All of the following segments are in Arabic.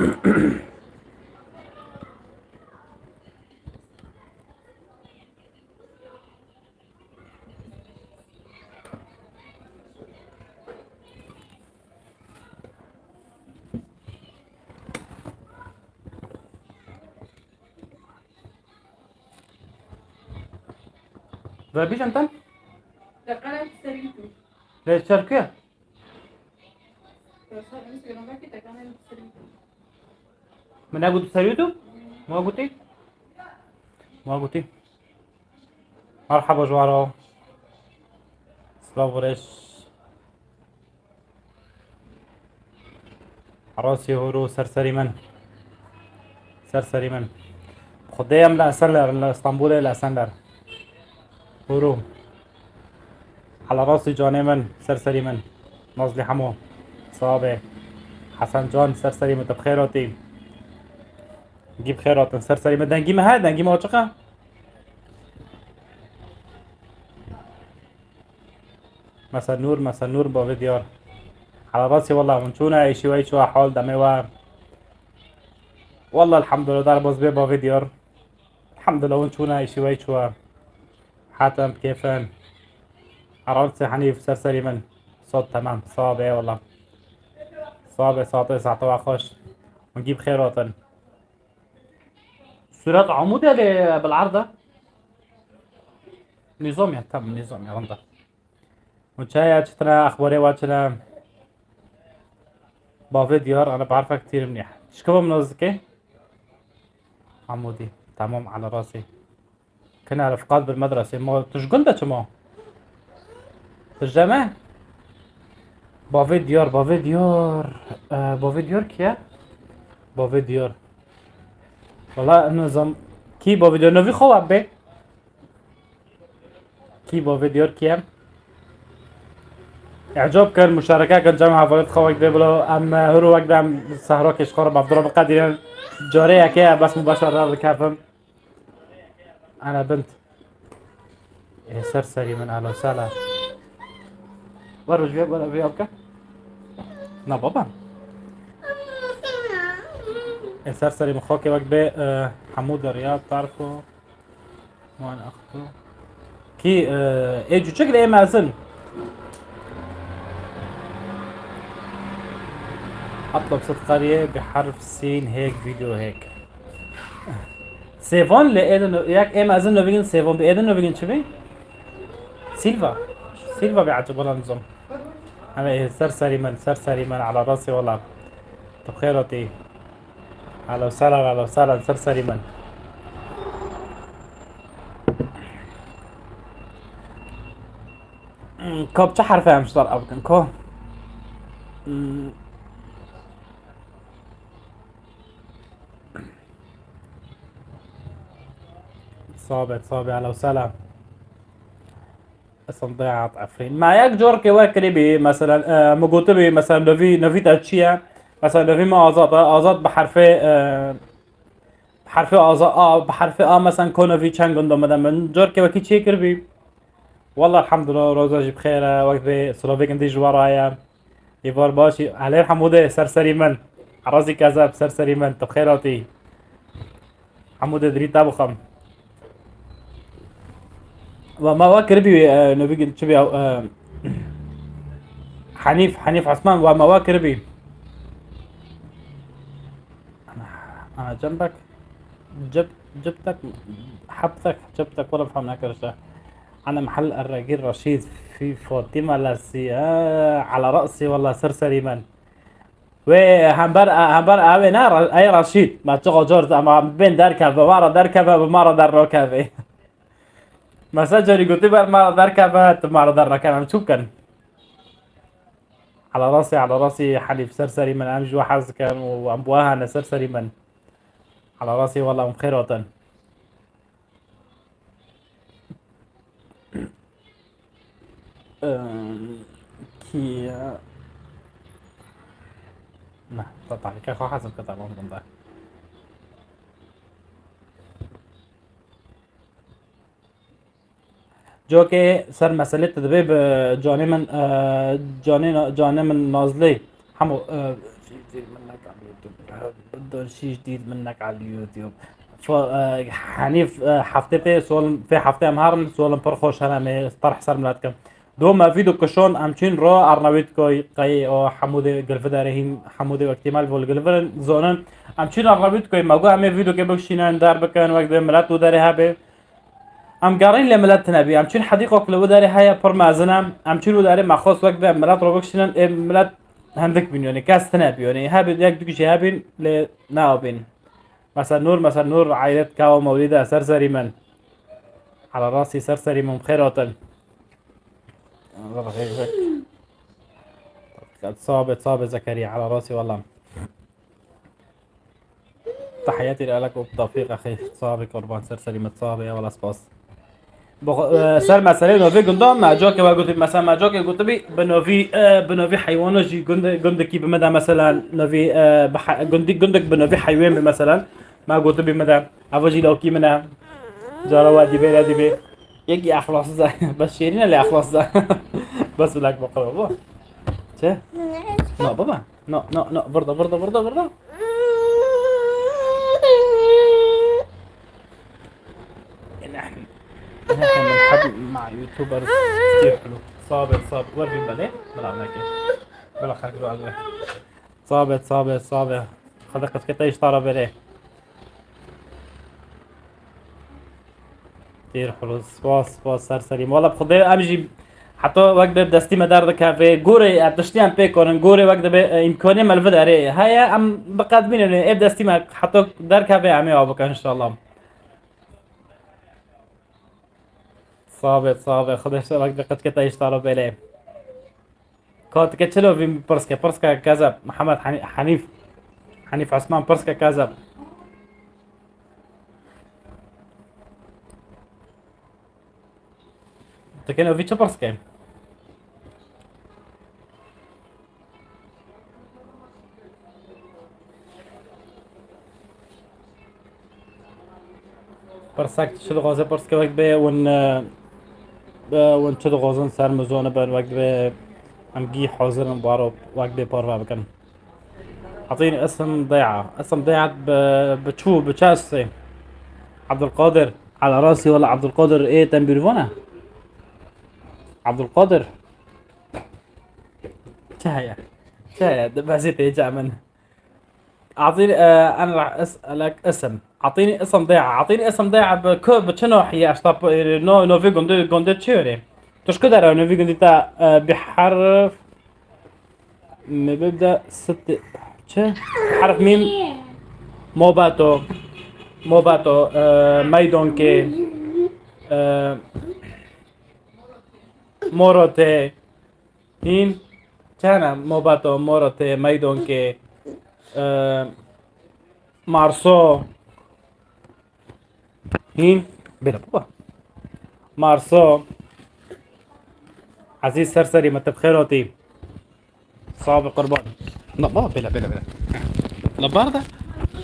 ذهبيش انت؟ تقرأ سريتو. ليش تركيا؟ Pero solo en segundo que te ganan el srito. من أقول سريتو؟ ما قلتي؟ ما قلتي؟ مرحبا جوارو. سلافوريش. عراسي هورو سرسري من. سرسري من. خديم لا سلر اسطنبول لا سلر. هورو. على راسي جاني من سرسري من. نازلي حمو. صابي. حسن جان سرسري من بخيراتي. جيب خيرات سرسري من دنجي ما هذا دنجي ما وجهه. مسا نور با فيديور على راسي والله من شونا اي شوي شو حال دمي و والله الحمد لله دار باز با فيديور الحمد لله من شونا اي شوي شو حاتم كيفن عرفت حنيف سرسري من صوت تمام صعب ايه والله صعب ساعتين ساعة خوش ونجيب خيرات سورات عمود اللي بالعرضة نظام يعني تم نظام يا غنطة وشاي ترى اخباري واتشنا با فيديور انا بعرفها كتير منيح شكوى منوزكي عمودي تمام على راسي كنا رفقات بالمدرسة ما تشقلنا شما ترجمة با فيديور با فيديور كيا با فيديور والله نظام كي با فيديور نوفي خواب بي كي با فيديور كيا اعجاب كان مشاركه كان جمع فايد خوك دبلو اما هرو وقدام سهراك اشخار بضرب قدير جاريه كي بس مباشره ركابم انا بنت سرسري من اهلا وسهلا ورج بيب ولا بيبكى نا بابا سرسري من خوكي وقت بي حمود الرياض تعرفه وانا اخته كي ايجو شكل ايه مازن اطلب ست قرية بحرف سين هيك فيديو هيك سيفون لإيدن ياك ايه مازن نوبيجن سيفون بإيدن نوبيجن شبي سيلفا بيعجب والله النظام انا ايه سرسري من على راسي والله طب خيرتي اهلا وسهلا سرسري من كوب چه حرفه هم شدار ابکن کو صابت على وسلام اصلا ضيعت عفرين ما يك جور كي واكري بي مثلا مقوتبي مثلا نوفي تاتشيا مثلا نوفي ما آزاد بحرف آزاد بحرف مثلا كونوفي چنگون دومدن من جور كي وكي چي كربي والله الحمد لله روزاجي بخير وقت بي سلوفيك اندي جوارايا يفار باشي عليه حموده سرسري من عرازي كذاب سرسري من طب خيراتي حموده دريد تابخم وما واكربي نبيجي تشبي حنيف عثمان وما واكربي انا جنبك جبتك حبتك جبتك ولا بفهم هكذا انا محل الراجل رشيد في فاطمه لاسي على راسي والله سرسري من وهمبر اوي نار اي رشيد ما تشغل جورز اما بين دركب ومره در ركبه مسجري قلت مرة دركبت مرة در ركبه شو كان على راسي حليف سرسري من امج وحز كان وامبواها انا سرسري من على راسي والله مخيرة كي نه طبعا كي خو حسب قطع ممكن ده جو که سر مسئله تدبیب جانه من نازلی همو چیزی من نکردم اليوتيوب. بدهم شي جديد منك على اليوتيوب. حنيف حفتي سوال في حفتي مهارن سوال برخوش انا مي طرح سر ملاتكم دوما فيديو كشون امچین رو ارنویت کوی قی او حمودی گلفدارهیم حمودی احتمال بول گلفدار زونن امچین ارنویت کوی مگو همه فيديو که بکشینن در بکن وقت ملات و داره هبه ام قارين لملات نبي امچین حديقه كلو داره هيا پر مازنم امچین و داره مخصوص وقت ملات رو بکشینن ملات هندك بين يعني كاس تنابي يعني هابين يك دكشي هابين لناوبين مثلا نور عائلة كاو مولدة سرسري من على راسي سرسري من خيرات صابت زكريا على راسي والله. تحياتي لك وبالتوفيق اخي صابي قربان سرسري متصابي يا ولا سباس سر مسئله نوفي گندم ما جا که وقتی مثلا ما جا که گفته بی بنوفي حیوانات جی گندکی بمده مثلا نوفي گندک بنوفي حیوان مثلا ما گفته بی مده اواجی لاکی منه جارا وادی بی یکی اخلاص زه بس شیرین اللي اخلاص زه بس لك بقى بابا چه نه بابا نه برضه احنا بنحب مع يوتيوبرز كتير حلو. صابت وري الباليه بلا هناك بلا خلق عليه صابت خلقت كتا يشترى باليه كتير حلو. سپاس سرسریم والله بخدای امجی حتی وقت به دستی مدار دکه و گوره اتشتیان پی کنن گوره وقت به امکانی ملو داره هيا ام بقدمين اب دستی ما حتی در که به همه آبکن ان شاء الله. صابت خدش وقت دقت كتا يشترى باليه كنت كتشلو في برسكا كذب محمد حنيف عثمان برسكا كذب تكنو في برسكا برسك تشلو غازه برسكا وقت به ون تشلو غازن سر مزونه بن وقت به امجي حاضر مبارو وقت به باروا بكن اعطيني اسم ضيعة بتشو بتشاسي عبد القادر على راسي ولا عبد القادر ايه تنبيرفونا عبد القادر شاية دباسيت يجع منه اعطيني انا راح اسالك اسم اعطيني اسم ضيعة بكوب شنو هي اشطاب نو في جوندي تشيري توش كده نو في جوندي تا بحرف بيبدا حرف ميم موباتو ميدونكي موروتي هين كان موباتو موروتي ميدونكي مارسو هين بلا بابا مارسو عزيز سرسري مت بخيروتي صعب قربان لا بابا بلا لا باردة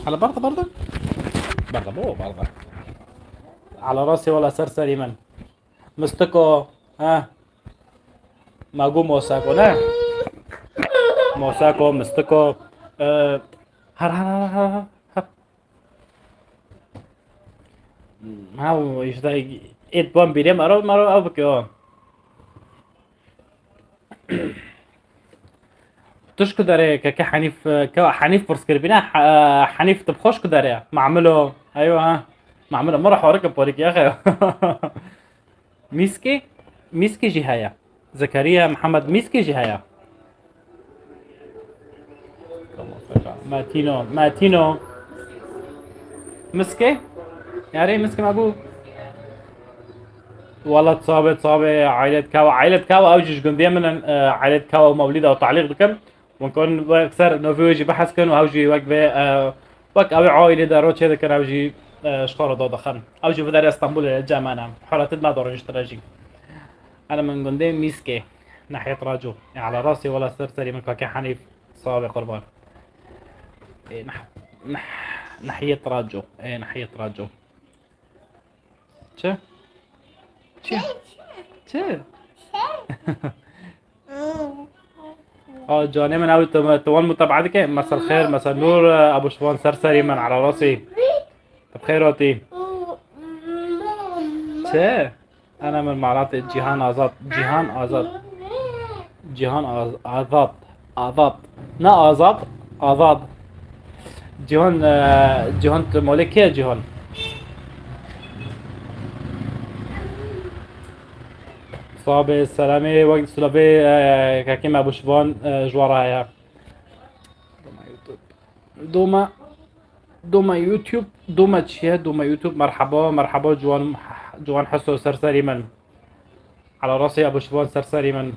على باردة بابا على راسي ولا سرسري من مستكو ها ماغو موساكو نه موساكو مستكو هر هاو يشتاق ايت بوم بيرم مرو او بكيو تشكو داري كا حنيف برسكربينا حنيف تبخوش كداري معملو ايوه ها معملو مرة حورك بوريك يا اخي ميسكي جهايا زكريا محمد ميسكي جهايا ماتينو مسكي ياري مسكي مابو والله تصابت عائلة كاو اوجج قندية من عائلة كاو مولدة وتعليق بكم ونكون اكثر انه في وجه بحث كان اوجي وقت اوي عائلة داروت هذا كان اوجي شخور ضد خان اوجي في دار اسطنبول الجامعة حالة ما دور اشتراجي انا من قندية ميسكي ناحية راجو يعني على راسي ولا سرسري من كاكي حنيف صابي قربان ناحية راجو ناحية راجو چه جاني من أول توان متابعتك. مساء الخير، مساء النور. أبو شوان سرسري من على راسي. طب خيراتي. شي أنا من مناطق جيهان آزاد. جيهان آزاد. جيهان آزاد. آزاد. نا آزاد. آزاد. جيهان جيهان مالك يا جيهان. صابي السلامي وقت سلافي كاكيم أبو شوان جوارها دوما يوتيوب. دوما يوتيوب. دوما تشيه. دوما يوتيوب. مرحبا مرحبا. جوان حسو سرسري من على راسي. ابو شبان سرسري من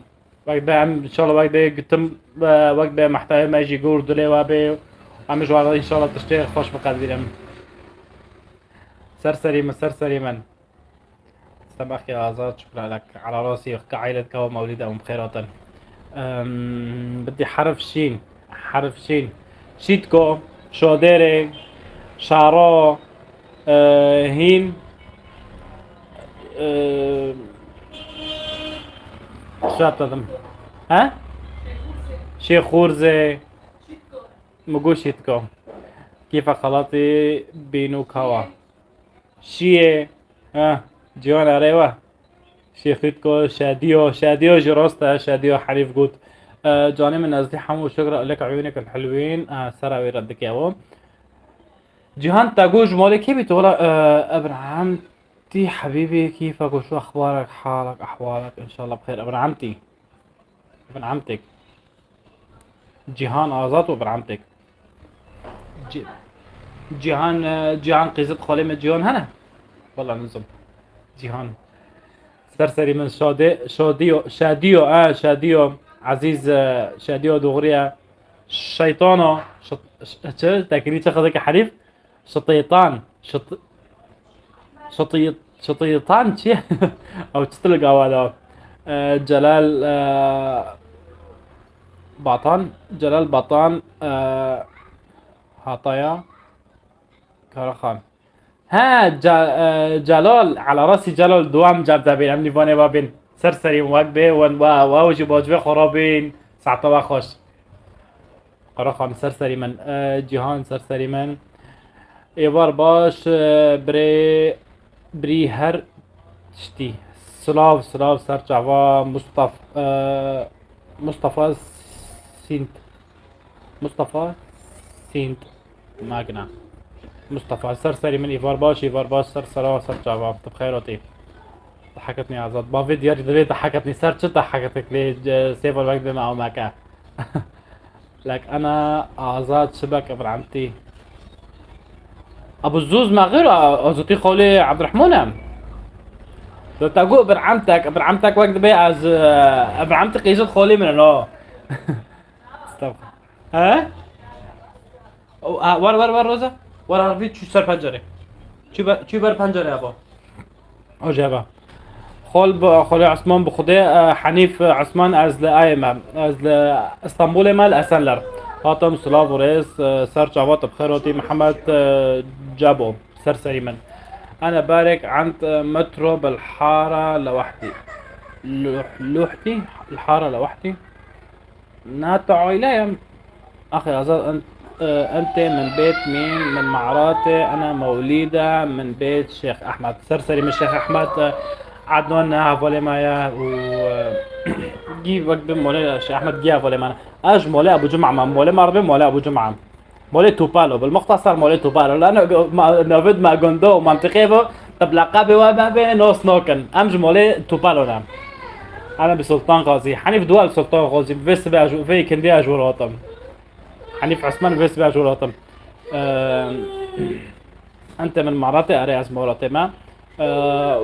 وقت بقى ان شاء الله. وقت بقى قلتم وقت بقى محتاج ما يجي يقول دولي وابي عم جوان ان شاء الله تشتغل خوش بقدرهم. سرسري من سرسري من سماخ يا آزاد. شكرا لك على راسي كعائلتك ومولدة بخيرات. بدي حرف شين. حرف شين. شيتكو. شوديري. شعرا. هين. شو بتضم؟ ها؟ شي خورزة. مقوشيتكو. كيف خلاطي بينو كوا شيه. ها جوان أريوه. شيختكو شاديو جروستا. شاديو حريف قوت. جاني من نزدي حمو. شكرا لك عيونك الحلوين. سراوي ردك يا بو. جيهان تاقوج مالي كيف بتقول ابن عمتي حبيبي كيفك وشو اخبارك حالك احوالك ان شاء الله بخير. ابن عمتي. ابن عمتك. جيهان آزاد وابن عمتك. جيهان قيزت خالي من جيهان هنا والله نزم. جيهان سرسري من شاديو عزيز. شاديو دغرية. شيطانة تاكلي تاخذك حريف. شطيطان. شطيطان شي او تستلقى هذا. جلال باطان. جلال باطان. هاطايا كارخان. ها جلال على راسي. جلال دوام جاب دابين امني فاني بابين سرسري مواقبه واوجي بوجبه خرابين ساعة خوش. قرخان سرسري من جيهان سرسري من ايوار باش بري هر شتي. سلاف سرجعوا مصطفى سينت. مصطفى سينت ماغنا. مصطفى سرسري من ايفار باش سرسرا سرجعوا. طب خيراتي. ضحكتني عزاد با فيديو دلي ضحكتني سرچ ضحكتك لي سيف الوقت معه معك. لك انا آزاد شبك ابن عمتي. ابو الزوز ما غير ازوتي خولي عبد الرحمن. لو تقول ابن عمتك وقت بي از ابن عمتك يزود خولي من لا. استغفر. ها ور روزا ور عربي شو سر پنجره. چی بر پنجره ابا عجبا. خال عثمان بخدا. حنيف عثمان از لأيمة از اسطنبول مال اسنلر. هاتم سلاف ورئيس سر جوات بخيراتي. محمد جابو سرسري من انا بارك عند مترو بالحارة لوحدي. لوحدي الحارة لوحدي. ناتا عائلة اخي ازاد. انت من بيت مين؟ من معراتي. انا موليدة من بيت شيخ احمد. سرسري من الشيخ احمد. عدنان هافولي مايا و جي وقت بمولي الشيخ احمد جي هافولي معنا. اج مولي ابو جمعة مولي مربي مولي ابو جمعة. مولي توبالو بالمختصر مولي توبالو لانه نافد ما جوندو منطقي طب لقبي وما بين نوس نوكن امج مولي توبالو نعم. انا بسلطان غازي. حنيف دوال سلطان غازي بس باجو في كندي اجوراتم. حنيف عثمان بس باجوراتم. انت من مراتي ارياس مراتي ما.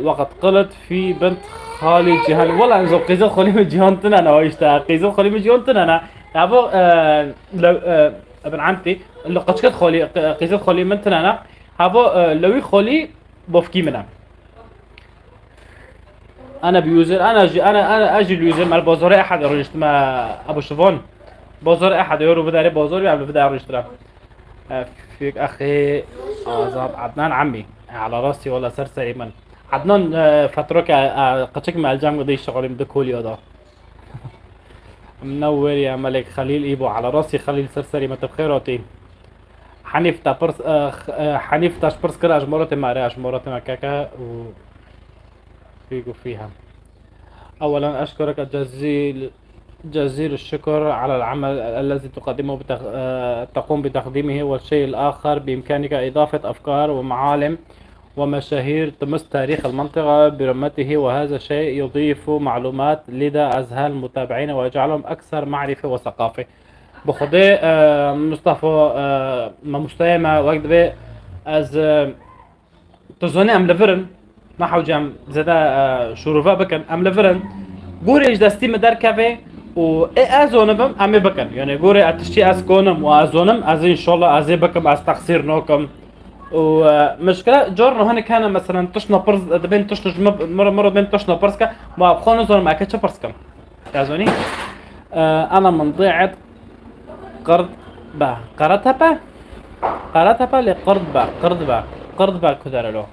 وقد قلت في بنت خالي جيهان والله انزل قيزل خالي من جيهان تنانا ويشتا قيزل خالي من جيهان تنانا ابو ابن عمتي اللي قشكت خالي قيزل خالي من تنانا ابو لوي خالي بوفكي منها. انا بيوزر انا اجي اليوزر مال بازار احد رجت ما ابو شفون بازار احد يورو بداري بازار قبل بدا رجت فيك اخي آزاد. عدنان عمي على راسي والله سرسري من عدنان فترك قشك مع الجامعة دي شغالين بدكولي هذا. منور يا ملك خليل ايبو، على راسي خليل سرسري، ما بخيراتي. حنيف تا برس حنيف تاش برس كل اجمرتي ما ري اجمرتي ما كاكا وفيقوا فيها. اولا اشكرك جزيل الشكر على العمل الذي تقدمه تقوم بتقديمه، والشيء الآخر بإمكانك إضافة أفكار ومعالم ومشاهير تمس تاريخ المنطقة برمته، وهذا الشيء يضيف معلومات لدى أذهان المتابعين ويجعلهم أكثر معرفة وثقافة. بخدي مصطفى ما مستيما وقت بي از تزوني ام لفرن ما حوجم زدا شروفا بكن ام لفرن قوري ايش دستي مدار كافي و اي ازونم امي بكن يعني قوري اتشتي از كونم وازونم از ان شاء الله از بكم از تقصير نوكم. ومشكلة جورنو هنا كان مثلا تشنا برز بين تشنا مرة بين تشنا برسكا ما بخونو زون ما كتش برسكم تعزوني. انا من ضيعت قرض با قرضها با لقرض با كدر له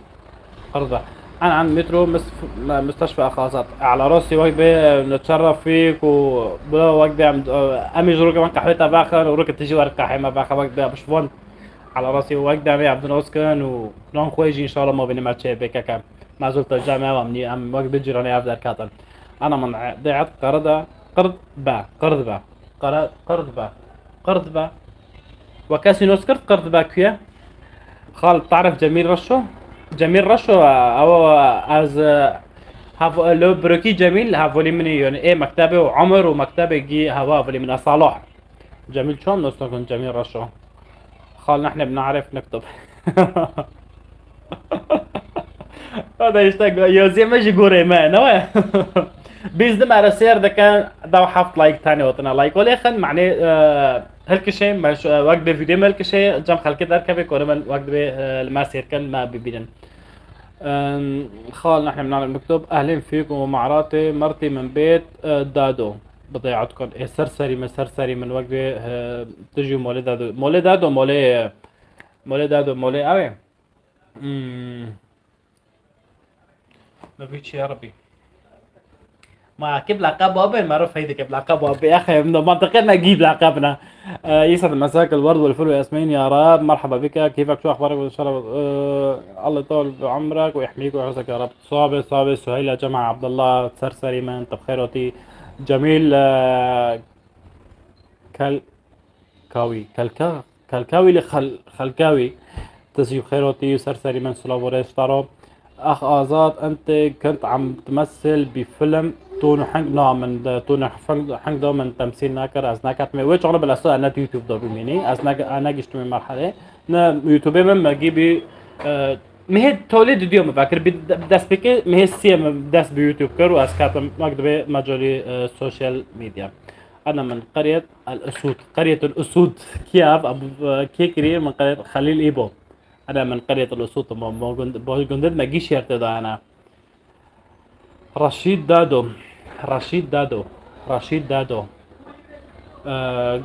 قرض. انا عن مترو مستشفى خاصات على راسي وجبه نتشرف فيك وبلا وجبه امي جروك من قحوتها باخر وروك تجي ورق قحيمه باخر وجبه بشفون على راسي وجبه امي عبد النوسكن ونون خويجي ان شاء الله ما بيني ما تشي بك كم ما زلت الجامعه وامني ام وجبه جيراني افضل كاتن. انا من ضيعت قرض با وكاسي نوسكرت قرض باكيا. خالد تعرف جميل رشو او از هاف لو بروكي جميل هافولي مني يعني ايه مكتبه وعمر ومكتبه جي هافولي من صلاح جميل شلون نوصل جميل رشو. خال نحن بنعرف نكتب. هذا يشتاق يوزي ماشي قوري ما نوى. بيزدم على سير ده كان ده حفظ لايك تاني وطنا لايك ولا خن معني هالكشي مش وقت بفيديو مالكشي جم خلك دركبك ولا من وقت الماسير كان ما بيبين. خال نحن بنعمل مكتوب اهلين فيكم ومعراتي مرتي من بيت دادو بضيعتكم إيه سرسري من وقت تجي مولي دادو مولي اوي. ما فيش يا ربي ما اجيب لقب ابي ما اعرف هيدي كيف لقب ابي يا اخي من منطقتنا نجيب لقبنا. يسعد مساك الورد والفل وياسمين يا رب مرحبا بك كيفك شو اخبارك ان شاء الله الله يطول بعمرك ويحميك ويحفظك يا رب. صابر سهيلة جماعة عبد الله سرسري من طب خيرتي جميل كالكاوي خلكاوي تسيب خيرتي سرسري من سلاوريش طرب. اخ آزاد انت كنت عم تمثل بفيلم تونو حنگ نوع من تونو حنگ دو من تمثيل ناكر از ناكت مي ويش انا بالاساس انا يوتيوب دو بميني از انا جشت من مرحله نا يوتيوب من جيبي مهد تولد ديو مفكر بدس بك مهد سيم بدس بيوتيوب كر واز كاتم مكتب مجالي سوشيال ميديا. انا من قرية الاسود كياف ابو كيكري من قرية خليل ايبو. انا من قرية الاسود بوجندد ما جيش يرتضى انا. رشيد دادو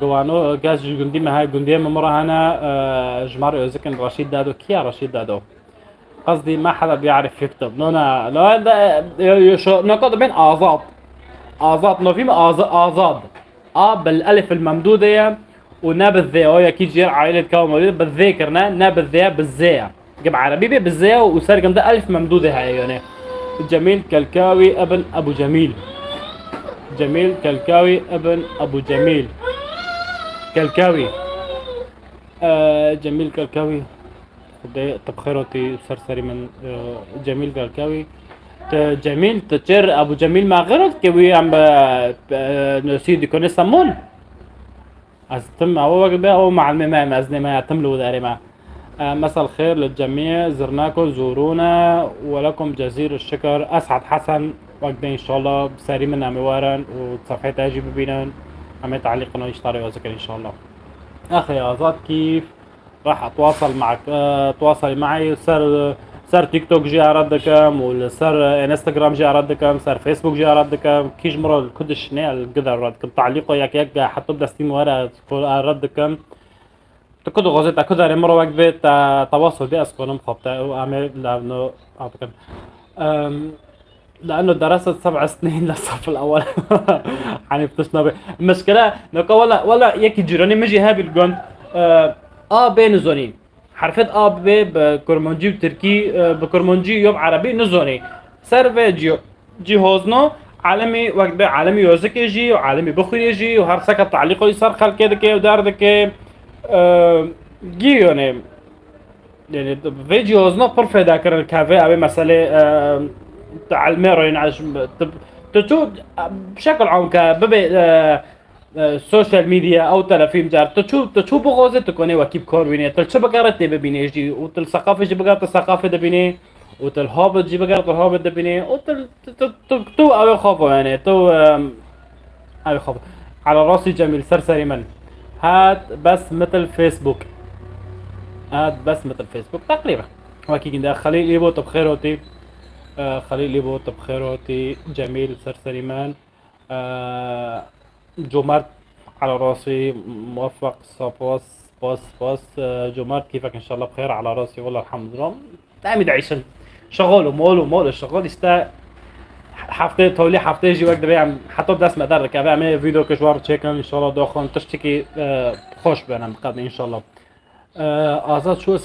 جوانو جاز جندي ما هاي جندي مرة هنا جمار يزكن رشيد دادو كيا رشيد دادو قصدي ما حدا بيعرف يكتب نونا لا شو نقطة بين آزاد نو فيما آزاد بالالف الممدودة ونا بالذي هو اكيد جير عائلة كون موجود بالذكرنا نا بالذي بالزي جب عربي بالزي وصار جنب الف ممدودة هاي يعني. جميل كلكاوي ابن ابو جميل كلكاوي جميل كلكاوي طب خيرتي سرسري من جميل كلكاوي جميل تجر ابو جميل ما غيرت كوي عم نسيد يكون يسمون از تم هو وقت هو مع الممام ازني ما يتملوا داري ما. مساء الخير للجميع زرناكم زورونا ولكم جزيل الشكر. اسعد حسن وقت ان شاء الله بساري منا موارن وصفحتها اجي ببينن عم تعليقنا يشتري وذكر ان شاء الله. اخي آزاد كيف راح اتواصل معك تواصلي معي صار تيك توك جي اردكم وصار انستغرام جي اردكم صار فيسبوك جي اردكم كيش مرة كدش نيا القدر ردكم تعليقه ياك حتى بدأ ستيم ورا اردكم تكدو غزيت كذا مرة وقت بيت تواصل بي اسكونم خبطة واعمل لانه اعطيكم لانه درست 7 سنين للصف الاول. حنيف تشنبي المشكله نوكا ولا يكي جيراني مجي هابي الجون. بين زوني حرفت بكرمانجي وتركي، بكرمانجي يوم عربي نزوني سيرفي جي هوزنو عالمي وقت بي عالمي يوزك يجي وعالمي بخور يجي وهر سكت تعليقه يصير خل كده كده ودار دكي جي يعني فيديوز نو بورفي ذاكر الكافيه ابي مسألة تعلميرو يعني تتو بشكل عام كببي سوشيال ميديا او تلفيلم جار تشو بغوزة تكوني وكيب كورويني تلشو بقارت ببيني يجي وتل ثقافة جي بقارت الثقافة دبيني وتل هوبت جي بقارت الهوبت دبيني وتل تو اوي خوفو يعني تو اوي خوفو على راسي جميل سرسري من هات بس مثل فيسبوك، هاد بس مثل فيسبوك تقريبا. وكي كندا خليل إيبو بخيروتي، خليل إيبو بخيروتي جميل سرسريمان، جمرت على راسي موفق صباس باس جمرت كيفك ان شاء الله بخير على راسي والله الحمد لله. تعمد عيشن شغال ومول الشغال يستا حفته تولي حفته جي وقت بيعم حتى بدس مقدر كافي عمل فيديو كشوار تشيكن ان شاء الله داخل تشتكي خوش بنا مقدم ان شاء الله. آزاد شو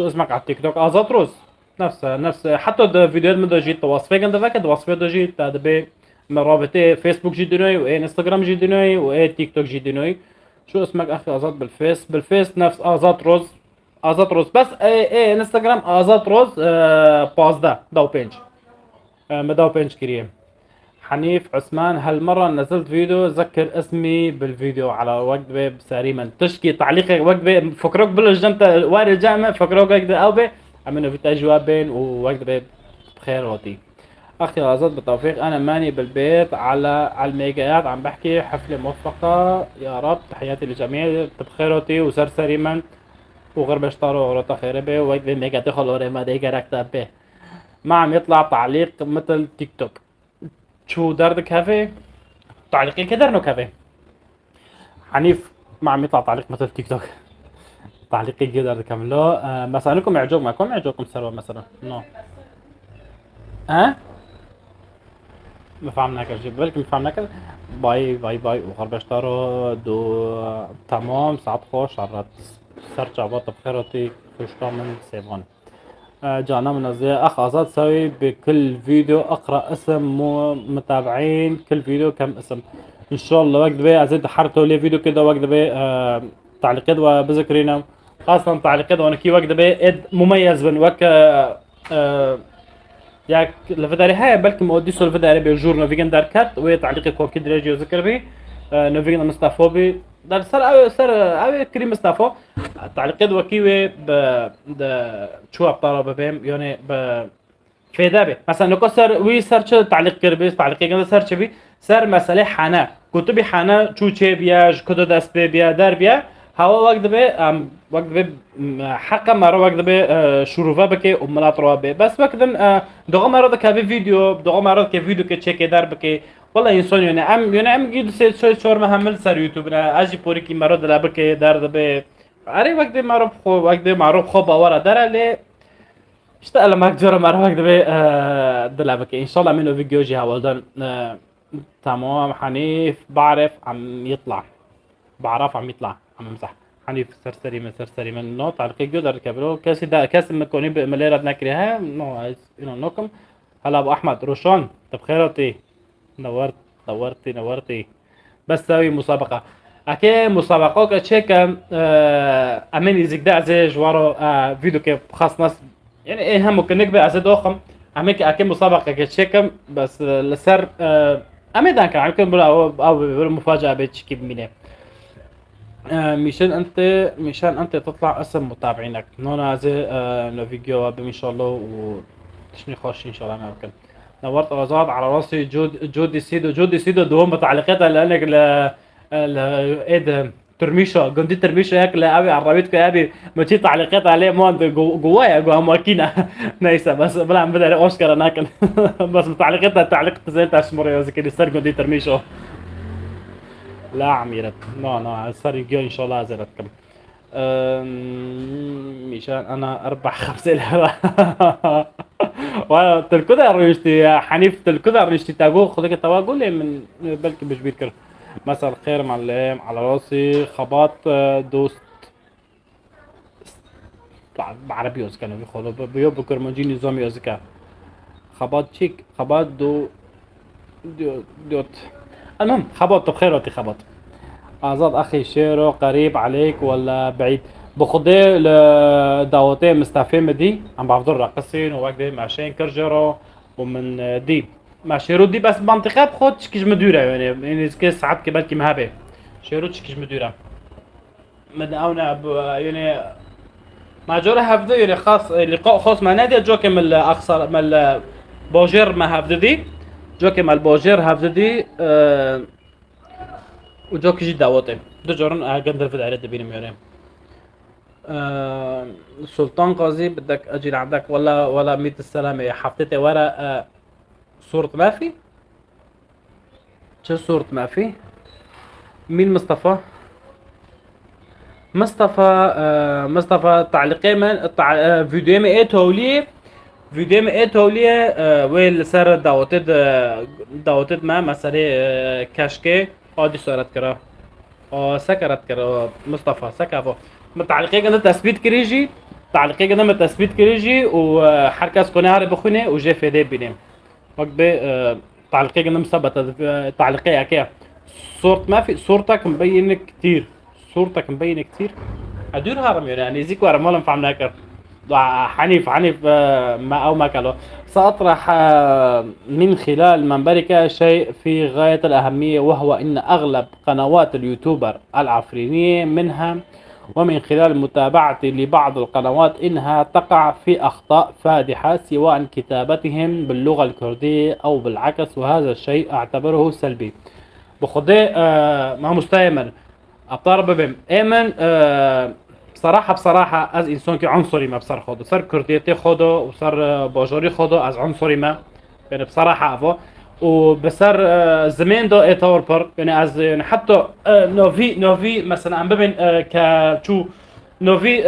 اسمك على التيك توك؟ آزاد روز نفس حتى الفيديوهات من جيت وصفه كنت فاكر وصفه جيت هذا بي من رابطه فيسبوك جديدوي وانستغرام جديدوي وتيك توك جديدوي. شو اسمك اخي آزاد بالفيس نفس آزاد روز بس ايه انستغرام آزاد روز باز داو بينج مداو بينج كريم. حنيف عثمان هالمرة نزلت فيديو ذكر اسمي بالفيديو على وقت ساريما تشكي تعليقك وقت فكروك بالجنت واري الجامع فكروك وقت او بي عملنا في جوابين ووقت بخير وطي. اختي غازات بالتوفيق انا ماني بالبيت على الميجايات عم بحكي حفلة موفقة يا رب تحياتي للجميع بخير وطي وسرسريما وغرب شطارو وروتا خيربي وقت ميجا تدخل وري ما ديجا ركتا به ما عم يطلع تعليق مثل تيك توك. شو دارد كافيه تعليقي كدرنو كافيه حنيف ما عم يطلع تعليق مثل تيك توك. تعليقي قدر كاملو مثلا لكم يعجبكم معكم يعجبكم سروا مثلا نو ها ما فهمنا كل بالكم فهمنا كل باي وخرب اشتروا دو تمام ساعات خوش عرض سرچ عباط بخيرتي خوش من سيفون. جانا من اخ ازاد سوي بكل فيديو اقرا اسم متابعين كل فيديو كم اسم ان شاء الله وقت بي ازيد حرته لي فيديو كده وقت بي تعليقات وبذكرينا خاصة تعليقات وانا كي وقت بي اد مميز بن وك ياك لفداري هاي بلكي موديسو لفداري بيجور نوفيجن داركات وتعليقي كوكيد ريجيو ذكر بي نوفيجن مستافوبي دار سر اوي كريم مستافو تعليقات وكيوي شو ابطال بهم يعني في دابي مثلا نكو سر وي سيرش تعليق كربي تعليقي كذا سيرش بي سر مسألة حنا كتبي حنا شو شيء بياج كده دست بيا دار بيا هوا وقت بي وقت بي حقا مرة وقت بي شروفا بكي وملات روا بي بس وقت دوغا مرة كافي فيديو دوغا مرة كفيديو كتشيك دار بكي والله انسان يعني ام جيد سي شور مهمل سر يوتيوب انا اجي بوري كي مرة دلا بكي دار بي اري وقت معروف خو وقت معروف خو باورا دار لي اشتغل معك جرى مرة وقت بي دلا بكي ان شاء الله منو فيديو جي هاولدن تمام. حنيف بعرف عم يطلع عم يمزح حنيف سرسري من نو تعليقي جودر كبرو كاس مكوني بمليرة نكريها نو نوكم. هلا ابو احمد روشون طب خيرتي نورتي بس سوي مسابقة اكي مسابقة كتشيك امين يزيك زي جوارو فيديو كيف خاص ناس يعني ايه هم ممكن نكبر ازيد اخم امين اكي مسابقة كتشيك بس لسر امين دانك عم او مفاجأة بتشكي بمينه مشان انت تطلع اسم متابعينك نونا زي فيديو ان شاء الله وتشني خوش ان شاء الله ما ممكن. نورت غزاد على راسي جودي سيدو دوم بتعليقاتها لانك ايه ده ترميشة قندي ترميشة هيك لا ابي عربيتك يا ابي ما تجي تعليقات عليه مو عند جوايا جوا ماكينة نايسة بس بلا عم بدي اوسكار انا بس تعليقاتها تعليق زي تاشمر يا زكي صار قندي ترميشة لا عميرت نو صار يجي ان شاء الله زرتكم مشان انا اربح 5 الهوا و تلكذا ريشتي حنيف تلكذا ريشتي تاجو خدك التواجل لي من بلكي مش بيتكر. مساء الخير معلم على راسي خبط دوست بعربي كانوا بيخلوا بيو بكرمانجي نظامي أزكى خبط شيك خبط دوت. المهم خبط بخير وقتي خبط. آزاد أخي شيرو قريب عليك ولا بعيد؟ بخدي لدعوتين مستعفين دي عم بحضر راقصين ووقتي ماشين كرجرو ومن دي ماشي دي بس منطقة بخد تشكيش مدورة يعني كيس ساعات كبال كي مهابة شيرو تشكيش مدورة من أونا يعني مع جورة هفدو يعني خاص لقاء خاص مع نادي جوكي من الأقصر من البوجير ما هفدو دي جوكي مع البوجير هفدو دي وجوكي جي دعوتين دو جورن قندر في العرض بينهم يعني سلطان غازي بدك اجي لعندك ولا ميت السلامة حطيتي ورا صورة ما في؟ شو صورة ما في؟ مين مصطفى؟ مصطفى تعليقي من فيديو ما ايه توليه فيديو ما ايه توليه ويل سر دعوتد ما مسألة كاشكي هادي صورت كرا سكرت كرا مصطفى سكافو متعلقي قدام تثبيت كريجي تعليقي قدام تثبيت كريجي وحركة كوني هاري بخوني وجي في دي بينام وقت تعليقي قدام مثبت تعليقي اكيا صورة ما في صورتك مبين كتير صورتك مبينة كتير ادور هرم يعني زيك ورا مولم فعمنا كر حنيف ما او ما كلو سأطرح من خلال منبرك شيء في غاية الأهمية وهو أن أغلب قنوات اليوتيوبر العفرينية منها ومن خلال متابعتي لبعض القنوات إنها تقع في أخطاء فادحة سواء كتابتهم باللغة الكردية أو بالعكس وهذا الشيء أعتبره سلبي بخدي ما مستيمن أطارب بهم إيمن بصراحة از انسان که عنصري ما بصر خودو صار كرديتي خودو وصار باجوري خودو از عنصري ما يعني بصراحة افو وبصر زمان دو ايتور بر يعني از يعني حتى نوفي مثلا عم ببين كشو نوفي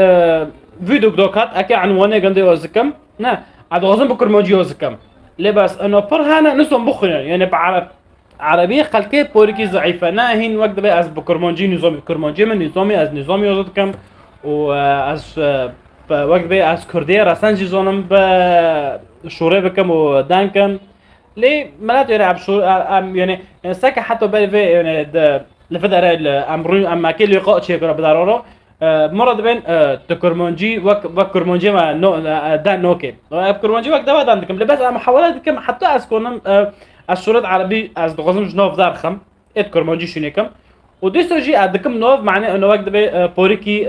فيديو دوكات اكي عنوانه قندي وزكم نا عاد غزن بكر موجي وزكم ليه بس انه بر هنا نسون بخنا يعني بعرب عربية خلقية بوريكي ضعيفة ناهين وقت بقى از بكرمانجي نظامي كرمانجي من نظامي از نظامي وزدكم وأز وقت بي از كردية راسن جي زونم بشوري بكم ودانكم لي ملات يعني عبشور يعني ساكا حتى بالي في يعني لفدر الامرون اما كل لقاء شيء كنا بدارورو مرة بين تكرمانجي وكرمانجي ما نو دان نوكي كرمانجي وقت ده عندكم لبس انا محاولات كم حتى از كونم الشورت عربي از دغزم جنوف دار خم ات كرمانجي شنيكم وديسوجي عندكم نوف معناه انه وقت بي بوريكي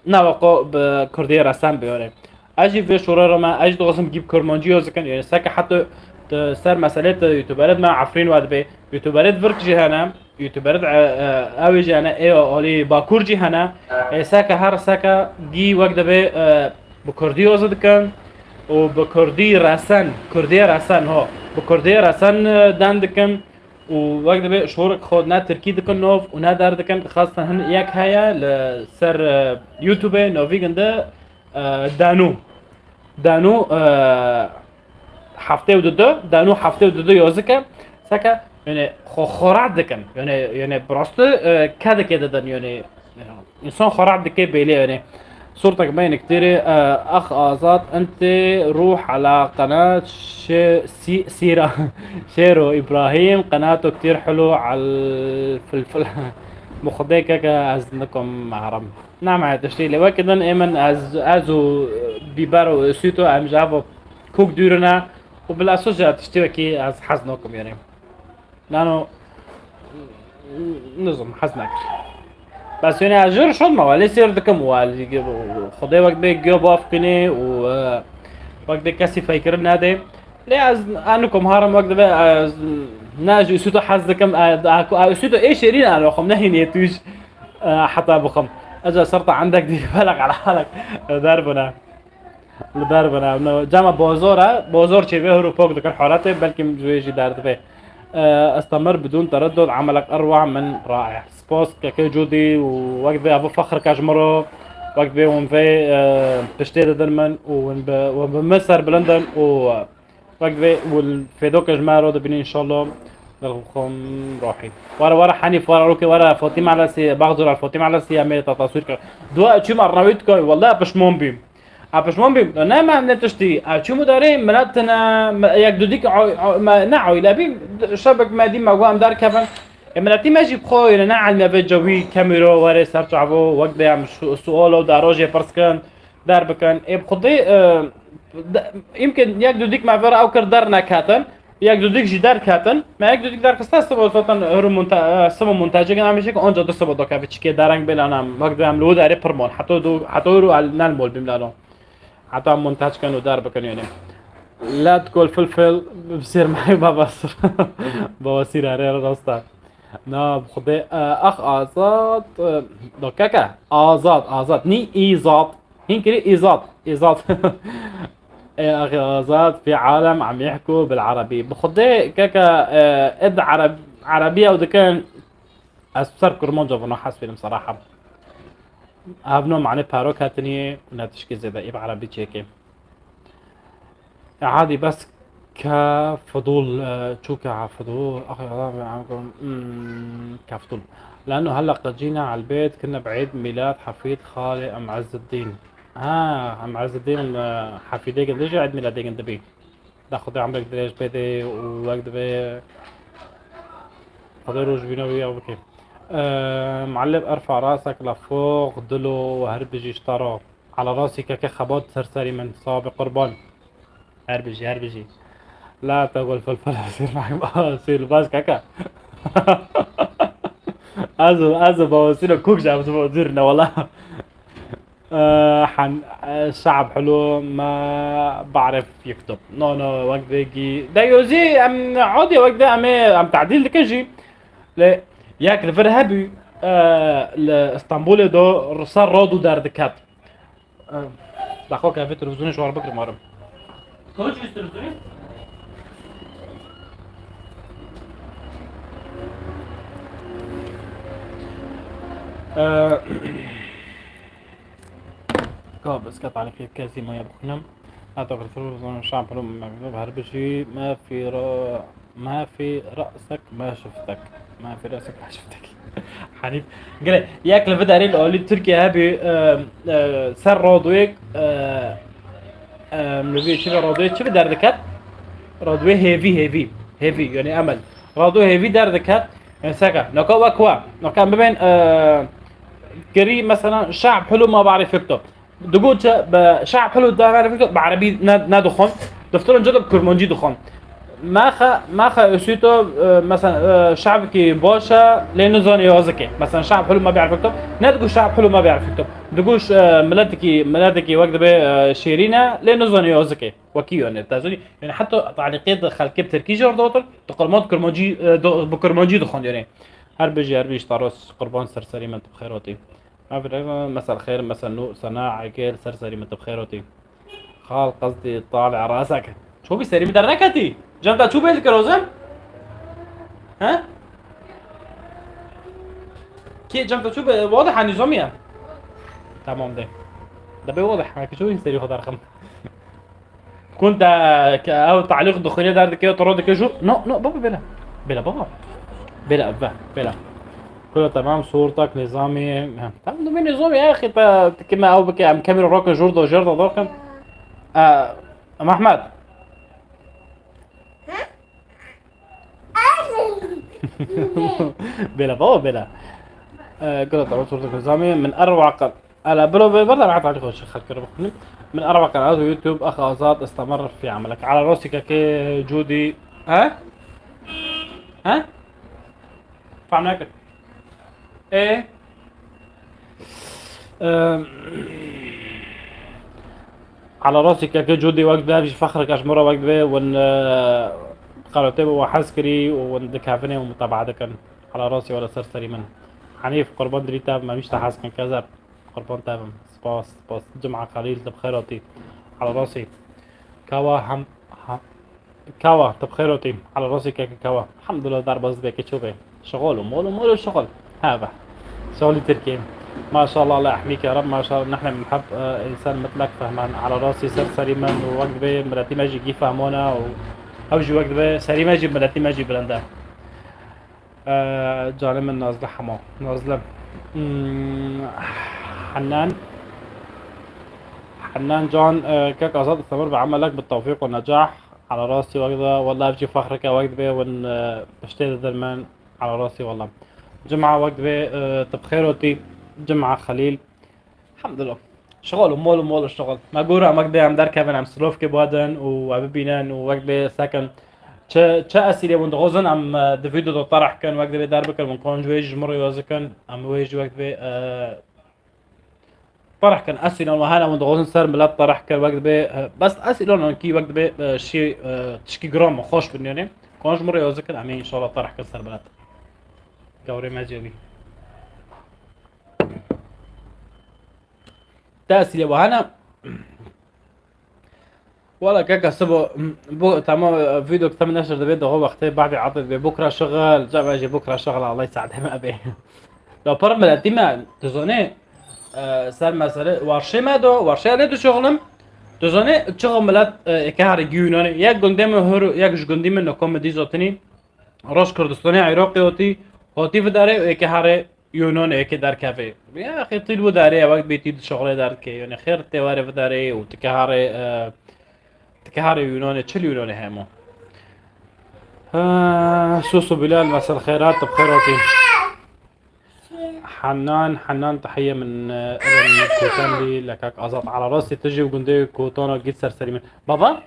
نواقو بكردية رسام بيوري اجي في شورا ما اجي دغزم جيب كرمانجي وزكن يعني ساكا حتى صار مسألة يوتيوبرات ما عفرين وقت بي يوتيوبرات فرق جهانا يوتيوبرات اوي جهانا اي اولي باكور جهانا ساكا هر ساكا جي وقت بي بكردي وزدكن وبكردي رسان كردية رسان هو بكردية رسان داندكن ووقت بي شهورك خودنا تركي دكن نوف ونا دار دكن خاصة هن اياك هيا لسر يوتيوب نوفي جنده دانو حفته وددو دانو حفته وددو يوزكا سكا يعني خورع دكن يعني براست كذا كده دن يعني انسان خورع دكي بيلي يعني صورتك باين كتير اخ ازاد انت روح على قناة سيرة شيرو ابراهيم قناته كتير حلو على الفلفل مخديك ازنكم عرم نعم على تشتيلي وكذا ايمن ازو بيبارو سيتو ام جافو كوك دورنا وبالاساس تشتيكي از حزنكم يعني لانه نظم حزنك بس يعني اجر شد ما ولی سیر دکم ولی خدای وقت به گیو باف کنی و وقت به کسی فکر نده لی از انکم هارم وقت به از ناجو سوتو حز دکم سوتو ايش شيرين انا خم نهي توش حتى بخم اجا صرت عندك دي بالك على حالك داربنا جامع بازار چه به رو پاک دکن حالته بلکه جویجی درد به استمر بدون تردد عملك اروع من رائع سبوس كي جودي ووقت ابو فخر كاجمرو وقت ونفي بشتيد درمن وبمصر بلندن و وقت بي والفيدوك جماعة رود بني ان شاء الله لكم روحي ورا حنيف ورا روكي ورا فاطمة على سي بغدر على فاطمة على سي عملية تصوير دوا شو مرة والله بشمون بيم بشمون بيم انا ما نتشتي شو مدارين ملاتنا يك دوديك ما نعو الى بيم شبك ما دي ما قام دار كفن ملاتي ماجي بخوي انا على ما جوي كاميرا ورا سرت عبو وقت يعمل سؤال وداروجي برسكن دار بكن بخدي يمكن يك دوديك مع فرا او كردار نكاتن يك دوديك جدار كاتن ما يك دوديك دار كستا سبب صوتن هرو سبب مونتاج كان عم يشك اونجا دو سبب دوكا بتشكي دارنج بلا انا وقت يعملوا داري برمون حطوا على المول بملانو حتى مونتاج كانوا دار بكن يعني لا تقول فلفل بصير معي بابصر بواسير هرير راستا نا بخدي اخ ازاد دوكاكا ازاد ني ايزاد هنكري ايزاد يا اخي ازاد في عالم عم يحكوا بالعربي بخدي كاكا اد عربيه وده كان اسبسر كرمونجا بنو حاسبين بصراحه ابنو معني باروك هاتني ناتشكي زي ده عربي تشيكي عادي بس كفضول شو كفضول اخي والله عمكم كفضول لانه هلا قد جينا على البيت كنا بعيد ميلاد حفيد خالي ام عز الدين ام عز الدين حفيدي قديش عيد ميلادي قد بي تاخذي عمرك دريش بيتي وقت بي حضروش بينا وياه وكيف معلم ارفع راسك لفوق دلو وهربجي اشترى على راسي كخبات سرسري من صواب قربان هربجي لا تقول فلفل يصير معك بصير باش كاكا ازو بوصير كوك جاب بوزيرنا والله الشعب حلو ما بعرف يكتب نو وقت بيجي دايوزي ام عودي وقت ام تعديل دكجي لا ياك الفرهبي الاسطنبول دو صار رودو دار دكات دخوك في التلفزيون شو بكره مرة كوش في التلفزيون بس قطع على كيف كاسي ما يبخنم اعتقد التلفزيون الشعب حلو مكتوب هربشي ما في رأسك ما شفتك ما في رأسك ما شفتك حنيف قال ياك الفيديو الاولي تركيا هابي سر رودويك ملوي شنو رودويك شوف دار ذكات رودوي هيفي يعني امل رودوي هيفي دار ذكات يعني ساكا نكوا كوا نكا ما بين كري مثلا شعب حلو ما بعرف يكتب دقول شعب حلو ده ما بعرف يكتب بعربي نادخون دفترون جدب كرمونجي دخون ما اسيتو مثلا شعب كي باشا لانه زوني يوزكي مثلا شعب حلو ما بيعرف يكتب ندقوا شعب حلو ما بيعرف يكتب دقوش ملاتكي وقت به شيرينا لانه زوني يوزكي وكيو يعني تازوني يعني حتى تعليقات خلكي بتركي جور دوتر تقرمات كرمونجي بكرمونجي دخون يعني هربجي طاروس قربان سرسري من بخيراتي مساء الخير مساء النور صناع عقيل سرسري من بخيراتي خال قصدي طالع راسك شو بيصير بدرنكتي جنتا شو بيلك روزن ها كي جنتا شو واضح عن نظامية تمام ده واضح ما شو يصير ياخذ رقم كنت او تعليق دخولية دار كده طرود كده شو نو بابا بلا كله تمام صورتك نظامي تمام من نظامي يا اخي كما او بك عم كاميرا روك جوردا دوكم ام احمد بلا كله تمام صورتك نظامي من اروع انا برضه بعت عليك وش خلك من اروع قنوات يوتيوب اخ ازاد استمر في عملك على راسي كي جودي ها فهمناك ايه على راسي كي جودي وقت ده بيجي فخرك اشمره وقت ده ون قناتي وحسكري وندكافني ومتابعة كان على راسي ولا سرسري من حنيف قربان دريتا ما مش تحس كان كذا قربان تابم سباس جمعة قليل بخيراتي على راسي كوا كوا بخيراتي على راسي كوا الحمد لله دار بس بك تشوفي شغل ومول الشغل هذا شغلي تركي ما شاء الله الله يحميك يا رب ما شاء الله نحن بنحب انسان مثلك فهمان على راسي سرسري من وقت بي مراتي ما يجي يفهمونا هوجي وقت به سري ما جيب ملتي ما جيب بلنده جاني من نازله حمام نازله حنان حنان جان كيك أزاد استمر بعملك بالتوفيق والنجاح على راسي وكذا والله بجي فخرك وقت به ون بشتري درمان على راسي والله جمعة وقت به تبخيروتي جمعة خليل الحمد لله شغل ومول الشغل ما قورا وقت به عم دار كيفن عم سلوف بودن وعببينان ووقت به سكن چه اسیلی من دغزن ام دویدو دو طرح کن وقت به درب کن من کنج ویج مر یازکن ام ویج وقت به طرح كان اسئله وهنا مندغوزن سر ملات طرح كان وقت به بس اسئله كي وقت به شيء تشكي جرام خوش بنيوني كونج مره يوزكن امين ان شاء الله طرح كان سر ملات قوري ما جابي تاسئله وهنا والله كاكا سبو تمام فيديو كتب نشر ده هو وقتي بعد عطت بكره شغل جاب اجي بكره شغل الله يساعده ما ابي لو برمل الدماء تزوني سر مسئله ورشه مدو ورشه نه تو شغلم تو زنه شغل ملت که هر گیونانه یک گنده من هر یک گندی من نکام دیزاتنی راش کردستانی عراقی هاتی و داره که هر یونان که در کفه یا اخی تیل و داره وقت بیتی شغله دارد که یعنی خیر تیواره و داره و تکهر یونان چل یونانه همه سوسو بلال مساء الخيرات بخيراتي حنان تحية من ابن كوتان لي لكاك أزاط على راسي تجي وقندي كوتانا جيت سرسري من بابا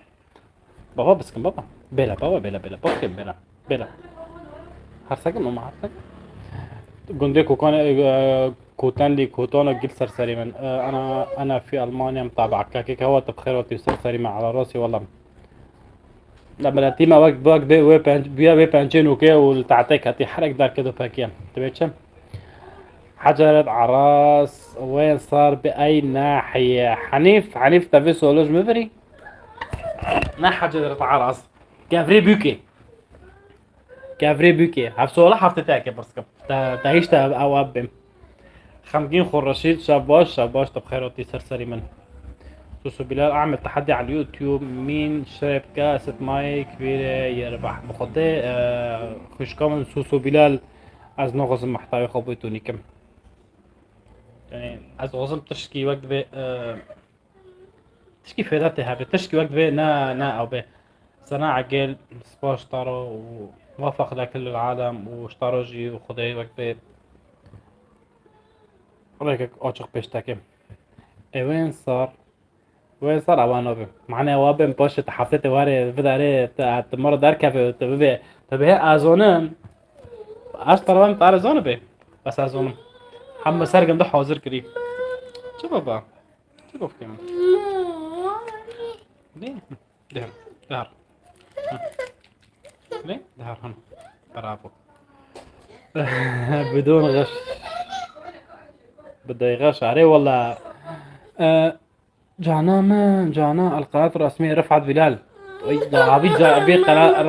بس كم بابا بلا بابا كم بلا هرسك ما هرسك قندي كوتان لي كوتانا جيت سرسري من أنا في ألمانيا متابع كاكيك هو تبخيراتي سرسري من على راسي والله لما التيمة وقت بيا بانجين وكي والتعتيك هتي حرك دار كده باكيا تبيتشم حجرة عراس وين صار بأي ناحية حنيف تافي سولوج مفري نا حجرة عراس كافري بوكي هفسولا حفتتاك برسكم تهيش أوابم خمجين خرشيد شاباش تبخيراتي سرسري من سوسو بلال أعمل تحدي على اليوتيوب مين شرب كاسة ماي كبيرة يربح بخطي خوش كمان سوسو بلال از نغزم محتوى خبيتوني كم يعني از غزم تشكي وقت به تشكي فيداتي هابي تشكي وقت به نا او به صناعة جيل سباش اشتروا ووافق لكل العالم واشتروا جي وخدي وقت به رأيك اوشق بيشتاكي وين صار اوانو به معنى وابن باش تحفتي واري بداري تمر دركبه تبه ازونم اشتروا من ازونه به بس ازونم هم سرقم ده حاضر كري شو بابا شو بابا كمان ليه دهر ليه دهر هون برافو بدون غش بده يغش عليه والله جانا القناة الرسمية رفعت بلال عبيد قناة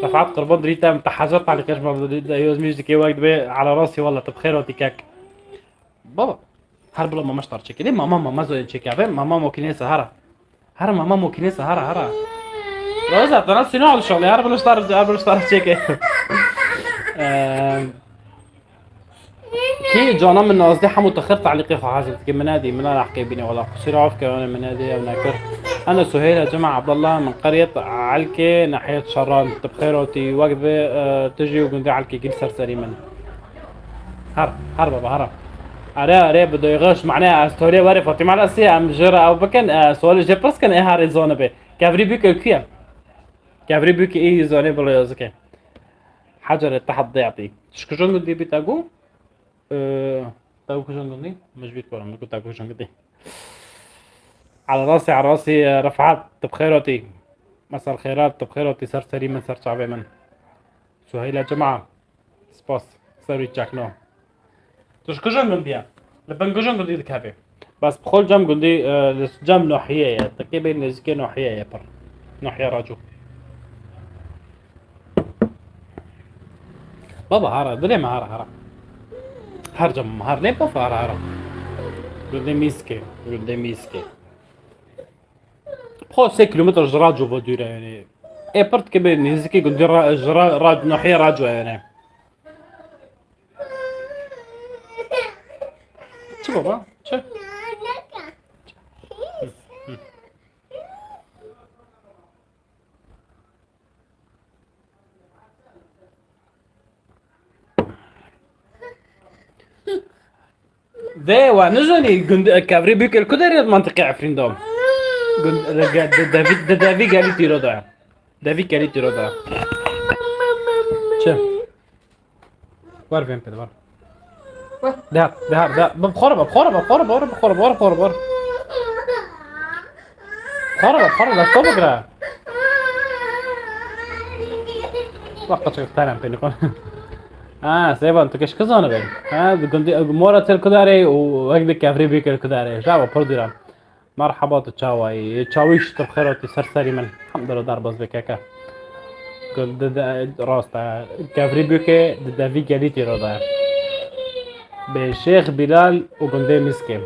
رفعت قربان دريتا متحجرت على كشمر يوز ميجي كي وقت بي على راسي والله تبخير وتكاك بابا هرب لما مشتر تشيكي ليه ماما زوين تشيكي عفين ماما موكيني سهرة ماما موكيني سهرة روزا تنسي نوع الشغل هرب نشتر تشيكي كي جانا من قصدي حمو تخر تعليقي خو حازم كي منادي من احكي بيني ولا قصير عارف كمان منادي او ناكر انا سهيل يا جماعه عبد الله من قريه علكي ناحيه شران تبخيروتي وقفه تجي وقندي علكي كل سرسري من هر بابا هر اري بده يغش معناها ستوري وري فاطمه الاسي ام جرا او بكن سؤال جي بس كان هاري زونه به كافري بيك اي زونه بلا يزكي حجر تحت ضيعتي شكرا قدي بتاقو تاقو كشان قدي مش بيتكورم نقول تاقو كشان قدي على راسي رفعات تبخيراتي مساء الخيرات تبخيراتي سرسري من سر شعبي من سهيل يا جماعة سباس سوي تشاك نو تشكرا قدي لبن كشان قدي الكافي بس بخول جام قدي جام نوحية يا تكيبين نزكي نوحية يا بر نوحية راجو بابا هارا دلي ما هارا هرجم مهار ليه بابا هارا قدي ميسكي بخو 3 كيلومتر جراد جوا دوره يعني ايبرت كبير نزكي قد جرا راد ناحية راجوا يعني شو بابا شو ذي ونزوني قند كابري بيك الكدر منطقة عفرين دوم قند دافي قالي تيرو دا دافي قالي تيرو دا شو وار فين كده وار ده بخرب لا تبغى وقت شو ثاني بينكم سيبان تو كش كزانه بين قندي مورا الكداري وهكذا كافري بيك الكداري جاوا برديران مرحبا تشاوي تشاويش تبخيراتي سرسري من الحمد لله دار بس بكاكا قلت راستا كافري بيك دافي قاليتي رضا بشيخ بلال وقندي مسكين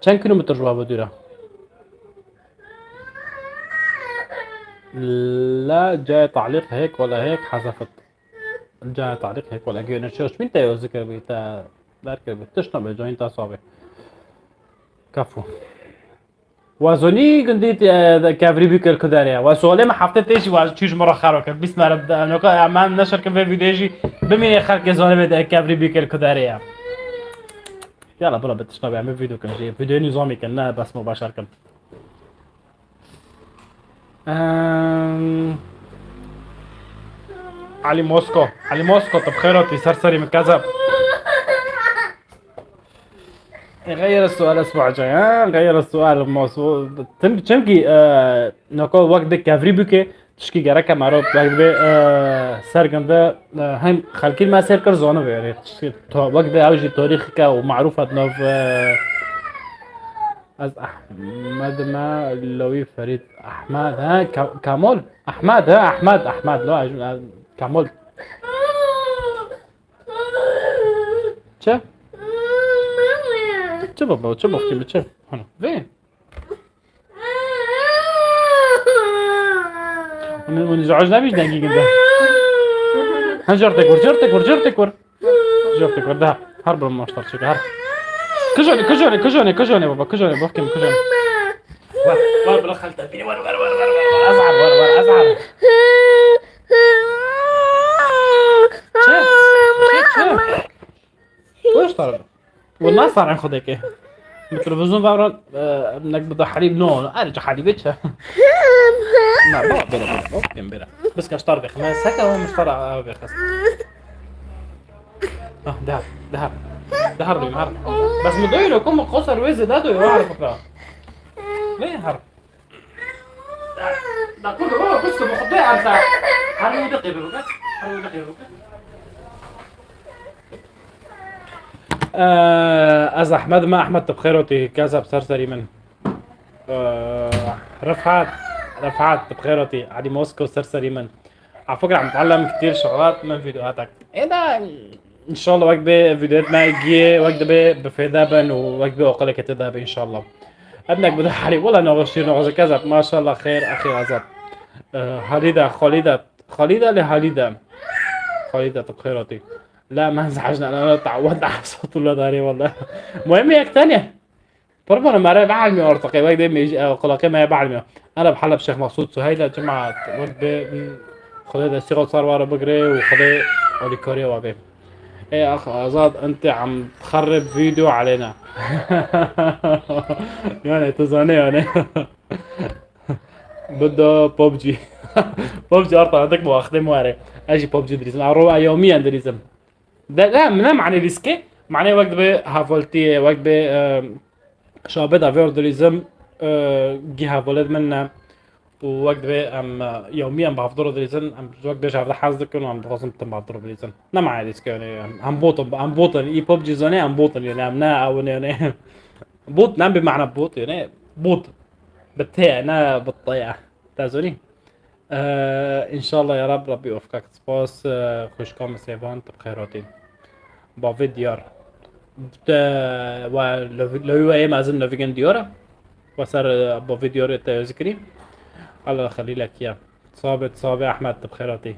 كم كيلومتر جوا بديرة لا جاي تعليق هيك ولا هيك حذفت جاء تعليق هيك ولا جينا شوش مين تايو ذكر بيتا بركة بتشنا بجاين تصابي كفو وزوني قنديت كافري بيك الكداريا وسؤالي ما حفظت ايش وشيش مرة خاروك بسم الله رب انا ما نشر كم فيديو بمين خلق زوني بدا كافري بيك الكداريا يلا بلا بتشنا بعمل فيديو كان جاي فيديو نظامي كنا بس مباشر كان علي موسكو طب خيرتي سرسري من كذا غير السؤال الاسبوع الجاي غير السؤال الموضوع تم تشمكي نقول وقت كافري بوكي تشكي جركه معروف وقت سرگنده هم خلكي ما سر كر زونه بيري وقت اوجي تاريخك ومعروفه نوف از احمد ما لوي فريد احمد كامل احمد احمد لا كامل چه بابا چه بختیم چه هنو وين ونزعج نبيش دقيقة ده جرتك ور ده هرب ما اشترك شكل هرب كجوني بابا كجوني بحكم كجوني ور بلا خلطة فيني ور ازعر شاف وش طرد والله صار عن خدك ايه التلفزيون بقى انك بده حليب نو ارجع حليبتها ما بلا بس كاش طرد خمس هكا هو مش طلع بخس ده هرب بس مدوي له كم قصر ويز ده دو على فكره ليه هرب ده كله هو بس بخطيه على هرب دقيقه از احمد ما احمد بخيرتي كذا بسرسري من رفعت بخيرتي علي موسكو سرسري من على فكره عم اتعلم كثير شغلات من فيديوهاتك ايه ده ان شاء الله وجبه فيديوهات ما يجي وجبه بفيدابن ووجبه اقل كتداب ان شاء الله ابنك بده حري ولا نغشير نغز كذا ما شاء الله خير اخي عزب خالده بخيرتي لا ما ازعجنا انا تعودت على صوت ولا داري والله المهم هيك ثانيه برضه انا ما بعلمي ارتقي وقت ما يجي قلقي ما بعلمي انا بحلب شيخ مقصود سهيله جماعه وقت خذ السيغل صار ورا بقري وخذ اولي كوريا وابي ايه اخ ازاد انت عم تخرب فيديو علينا يعني تزاني يعني بده بوبجي ارطى عندك مؤاخذه مواري اجي بوبجي دريزم اروح يوميا دريزم ده لا منام معني ريسكي معني وقت به هافولتي وقت به شابه افير دريزم جي هافولد منا ووقت به ام يوميا بحضر دريزم ام وقت به شافه حظك انه عم بخصم تم بحضر دريزم لا معي ريسكي يعني ام بوطن اي بوبجي زوني ام بوطن يعني ام نا او يعني بوط نام بمعنى بوط يعني بوط بتاع انا بالطيعه تازوني ان شاء الله يا ربي يوفقك سباس خوش كام سيفان بخيراتي بافيد ديار ولو هو ايه ما زلنا فيجن ديارة وصار ابو فيديو ريت ذكري. الله يخلي لك اياه. صابت صابع احمد بخيراتي.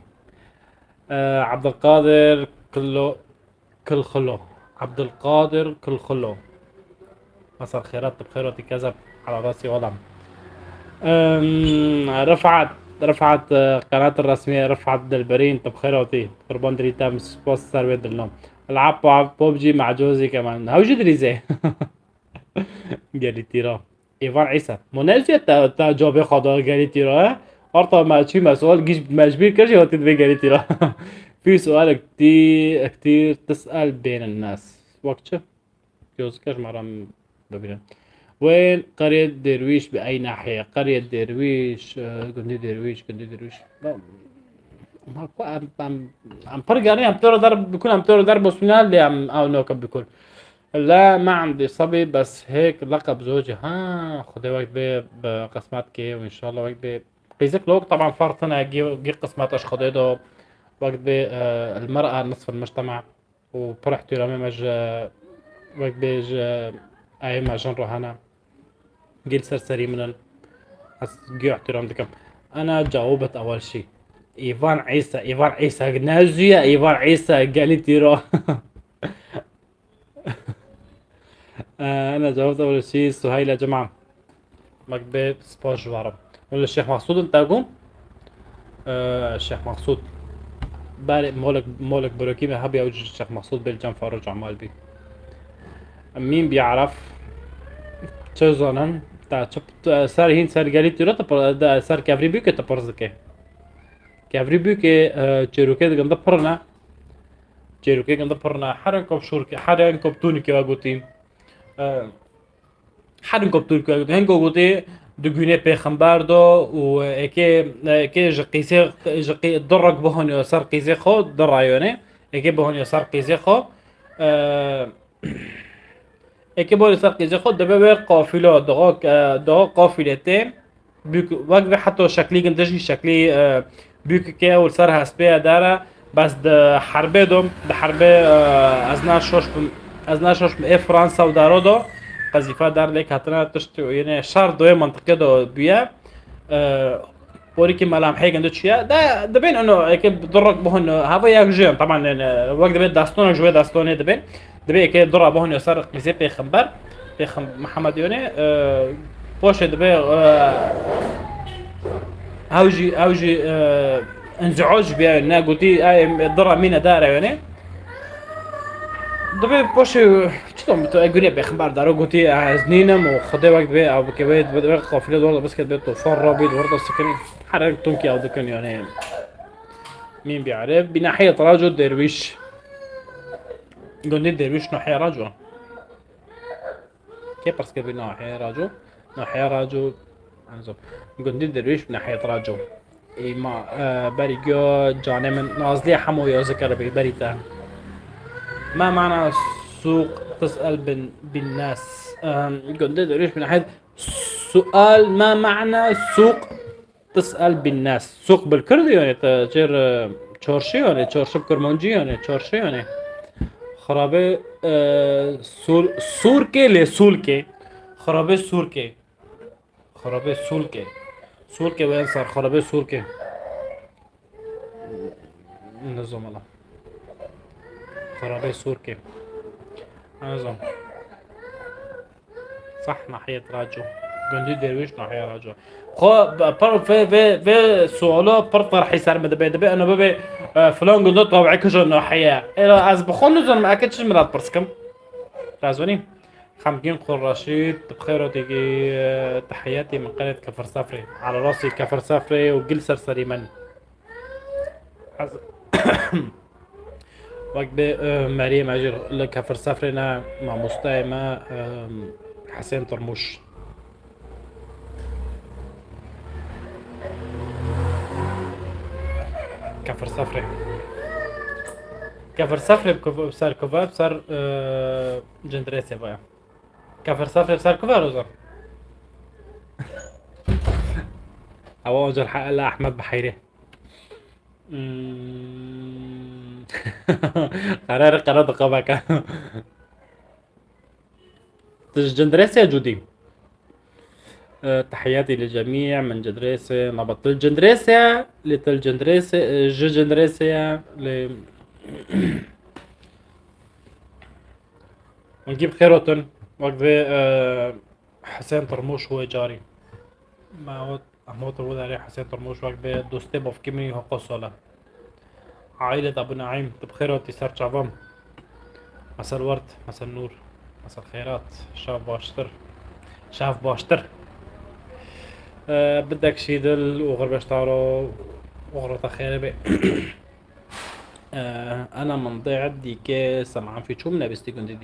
عبد القادر كله كل خلو. عبد القادر كل خلو. مساء الخيرات بخيراتي كذب على راسي وضم. رفعت قناة الرسمية رفعت دلبرين طب خيراتي قربان دريتا مش بوست صار بيد النوم. العب بوبجي مع جوزي كمان هاو جدري زي قالي تيرا ايفان عيسى منازع تا جوابي خدا قالي تيرا ارطا ما شي مسؤول جيش مجبير كل شيء وتدري قالي تيرا في سؤال كتير كتير تسأل بين الناس وقت شو جوز كاش مرة ببين وين قرية درويش بأي ناحية قرية درويش قندي درويش قندي درويش لا، ما كو عم فرق يعني عم تورو ضرب بيكون عم تورو ضرب وسنان اللي عم او نوكب بيكون لا ما عندي صبي بس هيك لقب زوجي ها خدي وقت بقسمات كي وان شاء الله وقت قيزك لوك طبعا فرطنا جي قسمات اش خديدو وقت المرأة نصف المجتمع وفرحتي لما مج وقت بيج اي ما جنرو هنا جيل سرسري من جي احترام دكم انا جاوبت اول شي ايفان عيسى نازية ايفان عيسى قالت يرو انا جاوبت اول شي سهيل يا جماعة مكبب سباش جوارم ولا الشيخ مقصود انت اقوم الشيخ مقصود بارئ مولك بروكيمة هبي اوجه الشيخ مقصود بالجام فاروج عمال بي مين بيعرف چه زانن تا چه سر هین سر گلی تیرا تا سر کافری بیو که تا پرزکه کافری بیو که چیروکه دگنده پرنا چیروکه گنده پرنا حرن کب شورکه حرن کب تونی که واگوتیم حرن کب تونی که واگوتیم هنگو گوتی دگونه پیغمبر دو و اکی جقی درک بهونی سر قیزه خود در رایونه اکی بهونی سر قیزه خود اکی باری سر قیزه خود دبه به قافله دقا قافلته بيك وقت حتى شكلي قندجي شكلي بيك كي اول سر هسبيه داره بس ده حربه دوم ده حربه از نشوش ب فرانسا و دارو دو قذیفه دار لیک هتنا تشت یعنی شهر دوی منطقه دو بیا بوري كي ملامحي قندو تشيا ده بين انه كي بدرك بهن هذا يجيم طبعا وقت بيت داستون جوي داستون ده بين كي درا بهن يسار قيسي پیغمبر محمد يوني باشه دبي هاوجي انزعاج بيا نا قلتي اي درا مين دار يعني دبي باشه چطور تو اگونی پیغمبر دارو قلتي ازنينم وخدي وقت بي او بكبيت بدي قافله دور بس كده طوفان رابيد ورده سكني حرق تونكي او دكن يعني مين بيعرف بناحية رجل درويش قلنا درويش ناحية رجل كيف بس كده ناحية رجل ناحية رجل انزل قلنا درويش بناحية رجل اي ما بريجو جاني من نازلي حمو يذكر بريتا ما معنى سوق تسأل بالناس قلنا درويش بناحية سؤال ما معنى سوق تسأل بالناس سوق بالكردي يعني تجير چورشی يعني چورشب کرمانجی يعني چورشی يعني خرابه سور के سول के خرابه سول के وين صار خرابه سور के نظم الله خرابه سور के نظم صح ناحية راجو قندي درويش ناحية راجو خو بر في سوالا بر طرحي سر مدبي انا ببي فلان قلنا طابعي كجو ناحية إلا از بخون نزل ما أكدش مرات برسكم رازوني خمجين قول رشيد بخير تيجي تحياتي من قناة كفر سافري على راسي كفر سافري وقل سرسري من وقت مريم أجر كفر سافرنا مع مستعمة حسين طرموش كفر سفري بسر كوفا بسر جندريسي بايا كفر سفري بسر كوفا روزا هوا وجه الحق لا احمد بحيري قرار دقابك جندريسي يا جودي تحياتي للجميع من جندريسيا، نبط الجندريسيا لتل جندريسيا جندريسيا ونجيب خيروتن وقفي حسين طرموش هو جاري ما هو أموت الود عليه حسين طرموش وقفي دوستي بوف كيمي هو قصولا عائلة أبو نعيم بخيروتي سار شعبام مساء الورد مساء النور مساء الخيرات شاف باشتر شاف باشتر بدك شيدل وغربش طارو وغرطة خيربي انا من ضيعت دیکه سمعان فی چوم نبستی گندی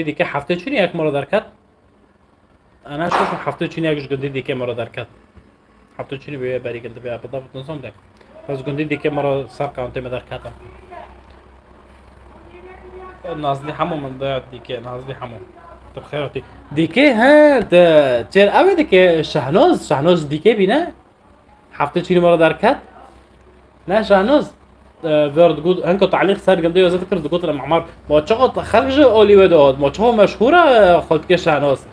دیکه هفته چونی یک مرا درکت انا شوف هفته چونی یکش گندی دیکه مرا درکت هفته چونی به بری گنده به بالضبط نظام ده بس گندی دیکه مرا سر کانت مدرکتم نازلی همو من ضيعت دیکه نازلی همو طب خیراتی دیکه ها چر اوه دیکه شهناز دیکه بینه هفته چونی مرا درکت نه شهناز ورد جود هنكو تعليق سار جنبي وزي فكرة دقوط المعمار ما تشغط خرج اولي ودود ما تشغل مشهورة خد كش عناص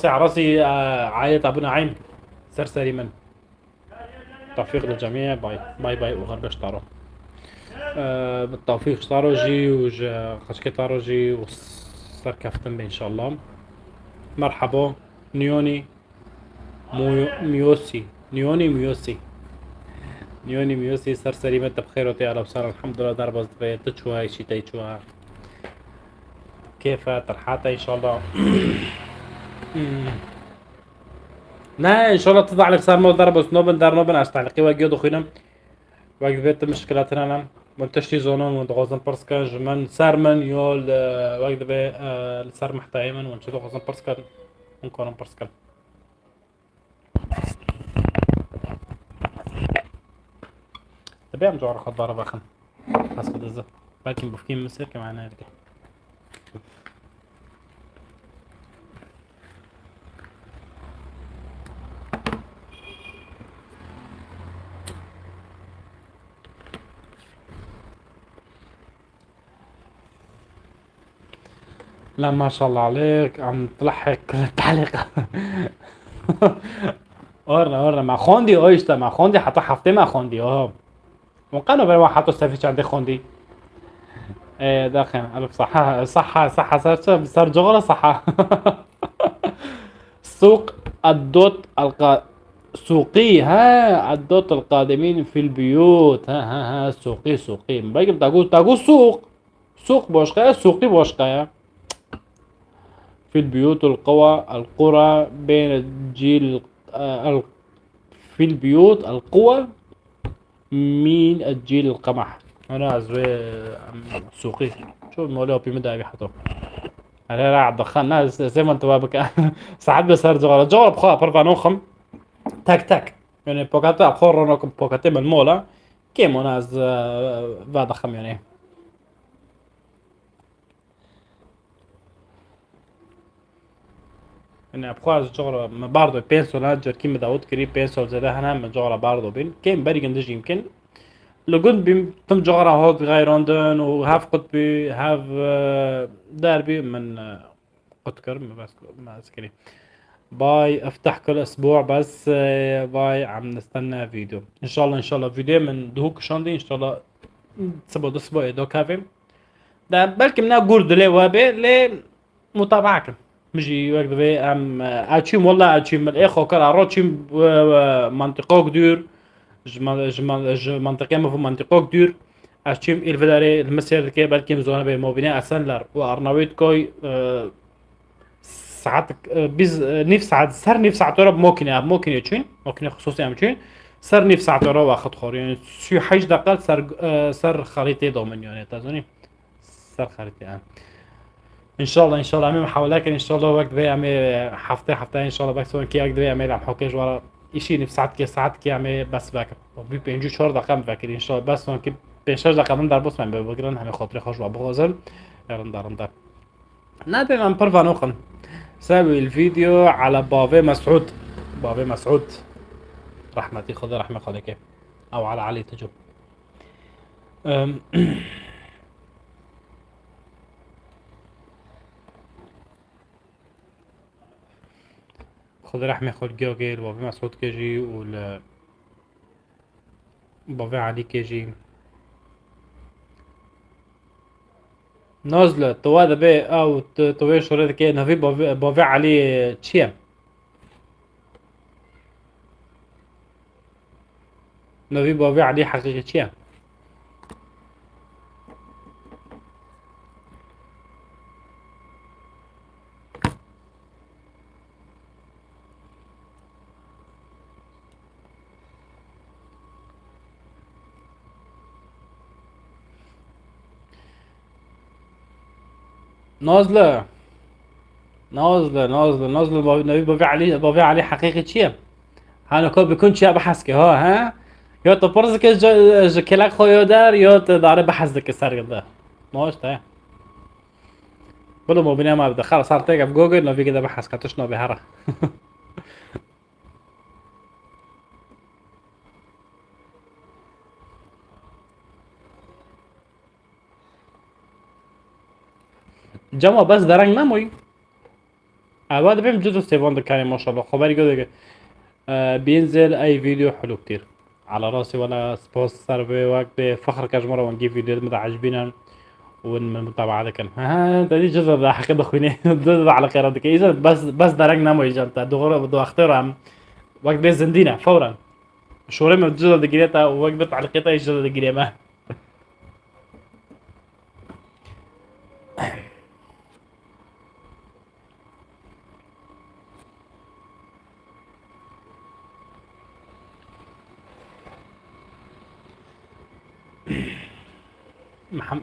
عراسي عائلة ابو نعيم سرسري من توفيق للجميع باي باي وغربش طارو بالتوفيق طارو جي خشكي طارو جي وصار كفتن ان شاء الله مرحبا نيوني ميوسي نيوني ميوسي سرسري متى بخير وتعالى بصار الحمد لله دار بزدبي تشوها شي تيشوها كيف ترحاتها ان شاء الله نا ان شاء الله تطلع لك صار مو ضرب سنوبن دار نوبن استعلقي واجيو خينا واجبت مشكلاتنا لنا منتشتي زونون وندغوزن برسكا جمن سارمن يول واجبه السار محتايمن ونشدو غوزن برسكا نكون برسكا تبيع مجوار خضارة بخن حسب الزة لكن بفكين مسير كمان هيك لا ما شاء الله عليك عم تلحق كل التعليق ورنا مع خوندي اويشتا مع خوندي حتى حفتي مع خوندي وقالوا بلا حطوا السافيش عندي خوندي ايه داخل الف صحة صار جغرة صحة سوق الدوت سوقي ها الدوت القادمين في البيوت ها سوقي باقي تقول سوق بوشقة سوقي بوشقة في البيوت القرى بين الجيل في البيوت القوى من الجيل القمح انا ازوي سوقي شو المولى بيمدا بيحطوا انا راح دخان ناس زي ما انت بابك ساعات بصير جوال بخا برفع نوخم تك يعني بوكاتا بخور رونكم بوكاتي من المولا كيمو ناس بعد خم يعني يعني ابخاز جغرا ما برضه بينسو جركيم داود كري بينسو زي ده هنا من جغرا برضه بين كيم بري جندج يمكن لقد بيم تم جغرا هود غيروندن وهاف قطبي هاف داربي من قطكر بس ما اسكري باي افتح كل اسبوع بس باي عم نستنى فيديو ان شاء الله فيديو من دهوك شاندي ان شاء الله تسبو اسبوع دو كافي ده بلكي منا قرد لي وابي لي متابعكم مجي وقت بي ام اتشيم والله اتشيم الاخو كر اروتشيم منطقه كدير منطقه ما في منطقه كدير اتشيم الفداري المسير كي بلكي زونه بي موبيني اسنلر وارناويت كوي ساعات بيز نيف ساعات سر نيف ساعات ورا ممكن يتشين ممكن خصوصي امتشين سر نيف ساعات ورا واخد خور يعني شي حاج دقل سر خريطه دومن يعني تازوني سر خريطه ان شاء الله عمي محاولات ان شاء الله وقت بي عمي حفته ان شاء الله بس كي وقت بي عمي عم حكيش ورا شيء نفس ساعات كي عمي بس باك بي بينجو شهر دقيقه مفكر ان شاء الله بس كي بينشج دقيقه من دار بس من بقرن هم خاطري خوش وابغازل يلا دار نادي من برفا نوخن سوي الفيديو على بافي مسعود رحمتي خذ رحمه خليك او على علي تجو خذ رحمة خذ جوجل بابي مسعود كيجي بابي علي كيجي نازلة تواد بي او توي شورت كي نافي بابي علي چیه نافي بابي علي حقيقي چیه نازلة نازلة نافي بابي علي حقيقي چیه هانا كل بيكون شيء بحث که ها یا تو پرز که کلک خویو در یا تو داره بحث که سر ده ماش ده بلو مبینه ما بده خلاص صار تيجي في جوجل نافي كده بحث كاتش نافي هرا جمع بس درنگ نموی بعد بهم جزء استيفان دكاني ما شاء الله خبري كده بينزل اي فيديو حلو كتير على راسي ولا سبوست صار وقت بفخر كاج مره ونجيب فيديوهات متعجبين ومن متابعة كان ها انت دي جزء ده حكي اخويني ده على خير هذيك اذا بس درجنا مو يجي انت دغري بدو اختار وقت بزندينا فورا شوري من الجزء ده جريتا وقت بتعليقيتها الجزء ده جري ما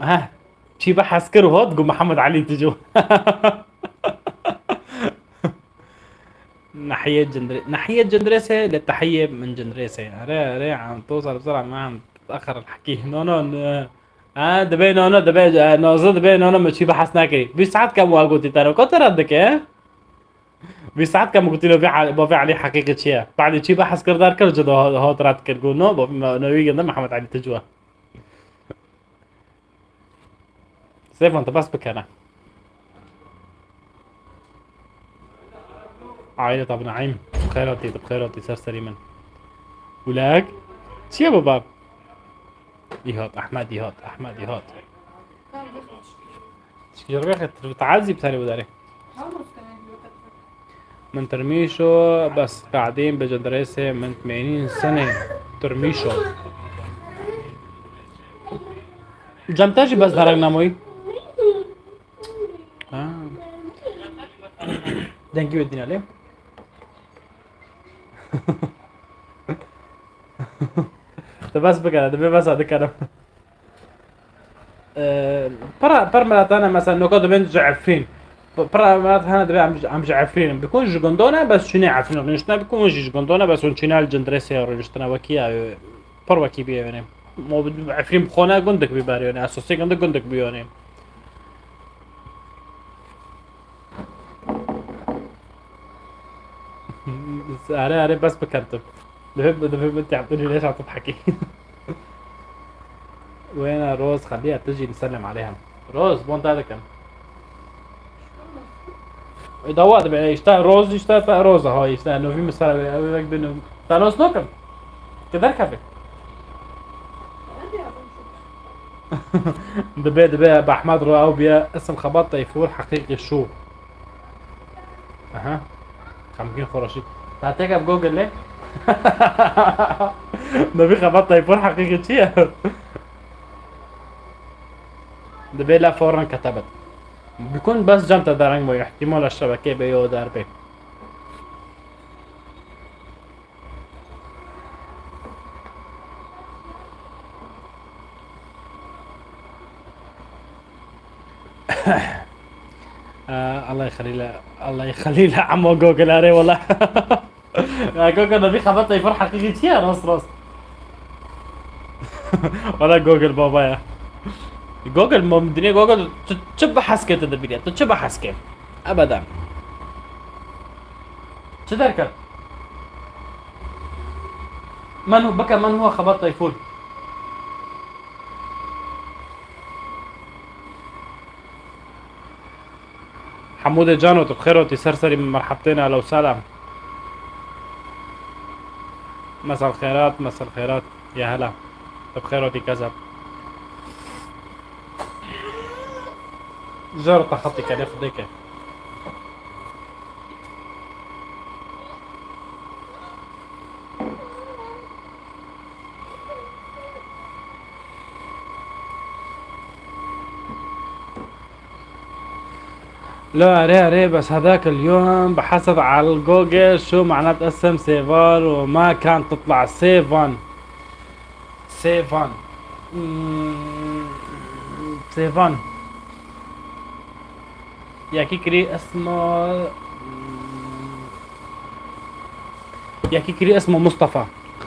ها شي بحث كرو هاد قو محمد علي تجو ناحية جندريسة للتحية من جندريسة ري عم توصل بسرعة ما عم تتأخر الحكي نو دبي نو دبي نوزو دبي نو مش شي بحث ناكري بساعات كم قلت ترى كنت ردك ايه بساعات كم قلت له بافي علي حقيقة شيء بعد شي بحث كردار كرجو هاد رات كرجو نو نوي محمد علي تجوا سيف انت بس بكنا عائلة طب نعيم بخيراتي بخيراتي سرسري من ولاك شي يا بابا يهات احمد يهات جربي اخي بتعزي بثاني بداري من ترميشو بس قاعدين بجندريسة من 80 سنة ترميشو جمتاجي بس درجنا موي Thank you الدنيا ليه ده بس بكره ده بس هذا كلام برا مرات انا مثلا نقود بنت جعفرين برا مرات انا دبي عم جعفرين بيكون جندونا بس شنو عارفين نشنا بيكون جندونا بس ونشنا الجندريسي ورجتنا وكيا پر وكي بيه يعني مو عارفين بخونه جندك بيباري يعني اساسي جندك بيوني انا بس بكتب ده انت عطوني ليش عم تضحكي وين روز خليها تجي نسلم عليها روز بون هذا كان دوات بقى يشتغل روز يشتغل روزة هاي يشتغل انه في مثال بينه تانوس نوكم كده كافي دبي باحمد رؤاو بيا اسم خبط طيفور حقيقي شو اها 50 خراشيط تعطيها بجوجل ليه؟ ده في خبط طيفور حقيقي شيء ده لا فورا كتبت بيكون بس جنطة درنج مو احتمال الشبكة بيو دربي الله يخلي له عمو جوجل اري والله جوجل ده في خبط طيفور حقيقي شيء راس ولا جوجل بابا يا جوجل الدنيا جوجل تشبه حسكة الدنيا تشبه حسكة ابدا تذكر من هو خبط طيفور حمودة جانو بخير وتسرسري من مرحبتين اهلا وسهلا مساء الخيرات، مساء الخيرات، يا هلا. طب خيراتي كذا. جرت خطك على خديك. لا ري ري، بس هذاك اليوم بحثت على الجوجل شو معنات اسم سيفان وما كان تطلع سيفان. سيفان. سيفان. يا كيكري اسمه. يا كيكري اسمه مصطفى.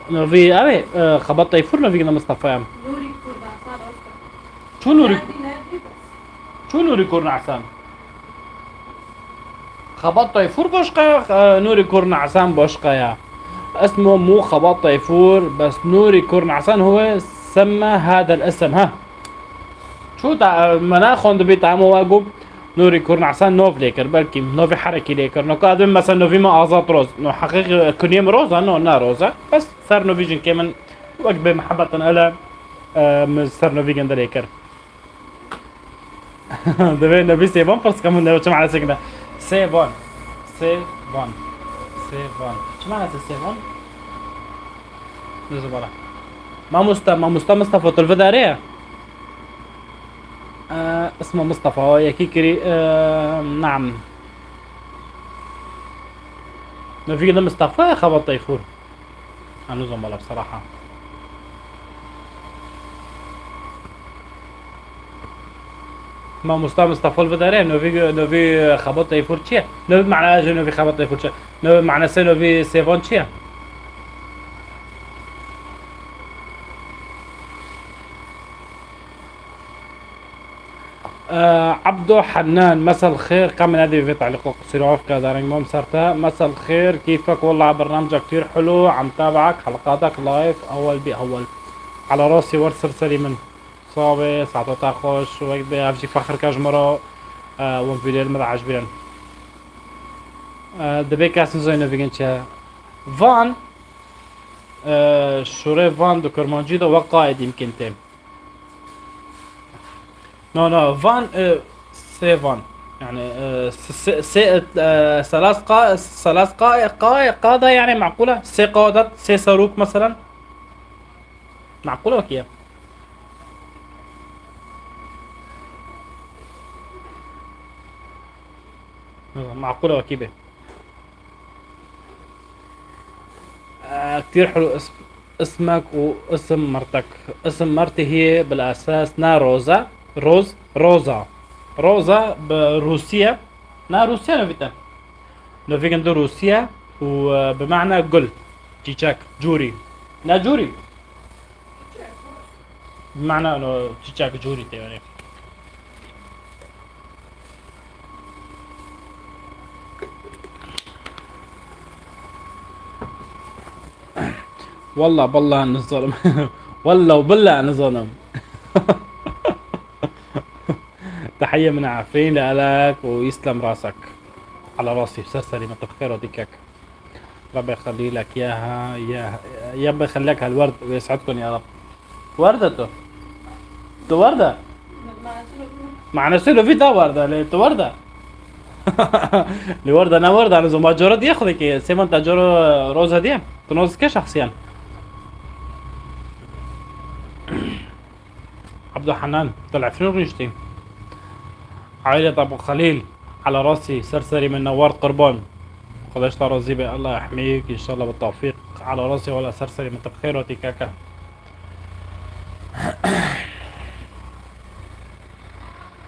في ابي خبطت يفور في مصطفى يا عم. نوري كورد عصام أصلا. شو نوري؟ نادي بس. شو نوري كورن عسان؟ خبط يفور بوشقة. نوري كورن عسان بوشقة يا. اسمه مو خبط يفور، بس نوري كورن عسان هو سمى هذا الاسم. ها شو مناخون دبي تعمو واقوب نوري كورن عسان نوف ليكر بلكي نوفي حركي ليكر نو قادم مثلا نوفي ما ازات روز نو حقيقي كنيم روزا نو نا روزا بس صار نوفيجن كمان وقت بمحبة انا صار نوفيجن دا ليكر. دبي نبي سيفون بس كمان نبي على سكنه سيفون. سيفون. سيفون شو معناته سيفون؟ نزل ما مصطفى الفدارية. اسمه مصطفى هو يا كيكري. نعم. ما في كده مصطفى خبط طيفور. انا زنبلة بصراحة. ما مصطفى الفدارية نو في خبط طيفور تشيا. نو معنى اجي نو في خبط طيفور تشيا. نو معنى سنو في سيفون تشيا. عبدو حنان مساء الخير. كم من هذه في تعليقات قصيرة في كذا رنج صرتها. مساء الخير كيفك؟ والله برنامجك كتير حلو، عم تابعك حلقاتك لايف اول باول. على راسي ورد سرسري من صابي ساعته تاخوش وقت بيفجي فخر كاجمرو. وانفيدير مدى عجبين. دبي كاسن زينو فيجنشا فان. شوري فان دو كرمانجيدا وقائد يمكن تيم. نو فان. سيفان يعني ثلاث قادة يعني معقولة. سي قادة سي صاروخ مثلا معقولة وكيف؟ معقولة وكيف؟ كتير حلو اسمك واسم مرتك. اسم مرتي هي بالاساس نا روزا. روزا بروسيا. نا روسيا نوفيتا نوفيجن دو روسيا وبمعنى قل تشيتشاك جوري. نا جوري بمعنى انه تشيتشاك جوري يعني. والله بالله انا ظلم. والله وبالله انا ظلم. تحية من عفرين لك ويسلم راسك. على راسي سرسري ما بخير وديكك. ربي يخلي لك اياها يا رب يخليك هالورد ويسعدكم يا رب. وردته تو وردة معنى سيلو في تا وردة ليه تو وردة. لوردة انا وردة انا زوما جورو دي اخذك سيمون تاجورو روزا دي تنوز كشخصيا. عبدو حنان طلع فين ريشتي. عائلة ابو خليل على راسي سرسري من نوار قربان. خداش طرازيبي الله يحميك ان شاء الله بالتوفيق. على راسي ولا سرسري من بخير وتيكاكا.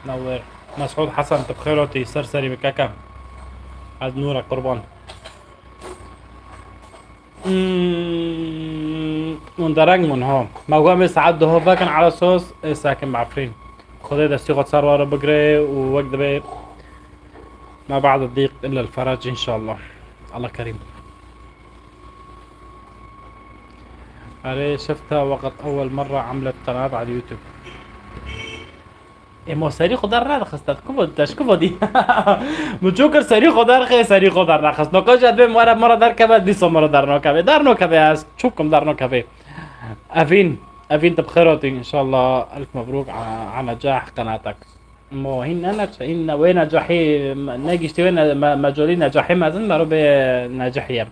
نور. مسعود حسن بخير وتي سرسري بكاكا. عاد نورك قربان. وندرنج من هون موقع بس عدو هو فاكن على صوص ساكن معفرين. خذي ده سيغة صار ورا بقري ووقت بي ما بعد الضيق الا الفرج ان شاء الله. الله كريم. أري شفتها وقت أول مرة عملت قناة على اليوتيوب. ما سریخو در نرخصتد کبو دی مچوکر سریخو در خیلی سریخو در نرخصت نکاش ادبه مرا در کبه دیسو مرا در نکبه است چوبكم در نکبه افين بخيراتي ان شاء الله. الف مبروك على نجاح قناتك. مو هن وين نجاحي ناقشتي وين مجالي نجاحي ما زلنا رو بنجاحية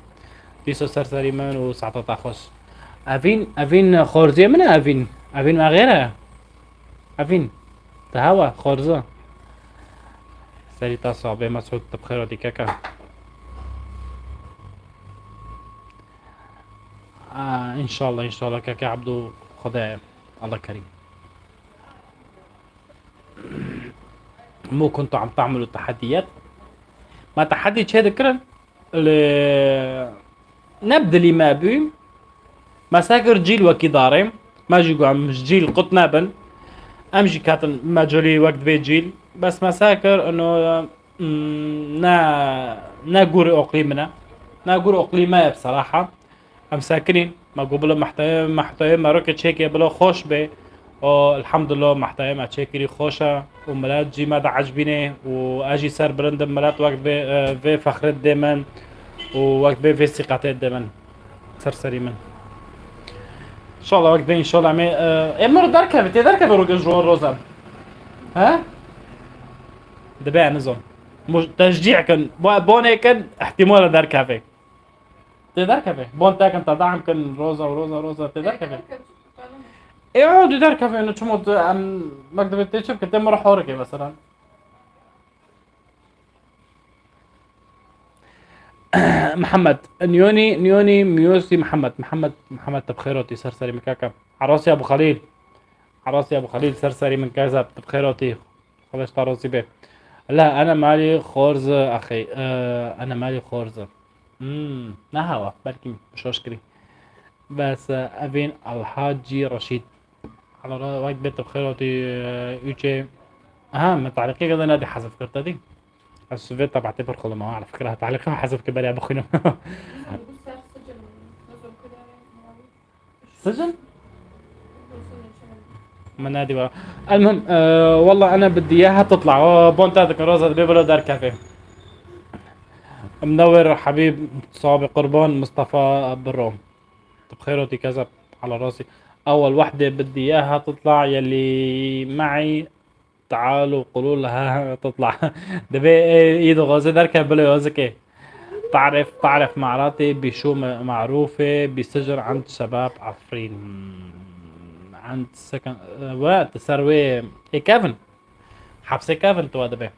بيسو سرسري من وسعطة خوش. افين خورزية من افين ما غيرها افين تهوى خورزة سري تصعب مسعود بخيراتي كاكا. ان شاء الله كاكا عبدو خدايا الله كريم. مو كنتوا عم تعملوا تحديات ما تحدي شي ذكرن نبدلي ما بي مساكر جيل وكي داري ما جيقو عم جيل قط نابن امجي كاتن ما جولي وقت بيت جيل بس مساكر انه نا قوري اقليمنا نا قوري اقليمنا بصراحة هم ساكنين ما قبل محتوى مروكة تشيكي بلا خوش بي الحمد لله محتوى ما تشيكي خوشة وملات جي ماذا عجبيني واجي سر بلند ملات وقت في فخرت دايما ووقت في ثقتات دايما سرسري من ان شاء الله وقت ان شاء الله عمي امر دركب روك جوار روزا ها دبيع نظام مش تشجيع كان بون كان احتمال دركبه تدركبه بون تاكن تدعم كان روزا تدركبه اقعد دركبه انه تشمط عن مكتب تشوف كنت مره حوركي مثلا محمد نيوني ميوسي محمد تبخيراتي سرسري من كاكا عراسي ابو خليل سرسري من كذا تبخيراتي خلاص طاروسي به. لا انا مالي خورزة اخي انا مالي خورزة نهوا بلكي مش مشكلة بس افين الحاجي رشيد على وقت بيت تبخيراتي يوتشي من تعليقي قد نادي حذف كرتدي السوفيت بعتبر خدمة على فكرة تعليقها حذف كبار يا ابو خنم سجن منادي بقى. المهم والله انا بدي اياها تطلع بونت هذاك روزا بيبلو دار كافيه منور حبيب صابي قربان مصطفى بالروم بخيرتي كذا على راسي. اول وحده بدي اياها تطلع يلي معي تعالوا قولوا لها تطلع دبي ايده غازي دركب بلا يوزك تعرف معراتي بشو معروفة بسجن عند شباب عفرين عند سكن وقت سروي كيفن حبسي كيفن تو دبي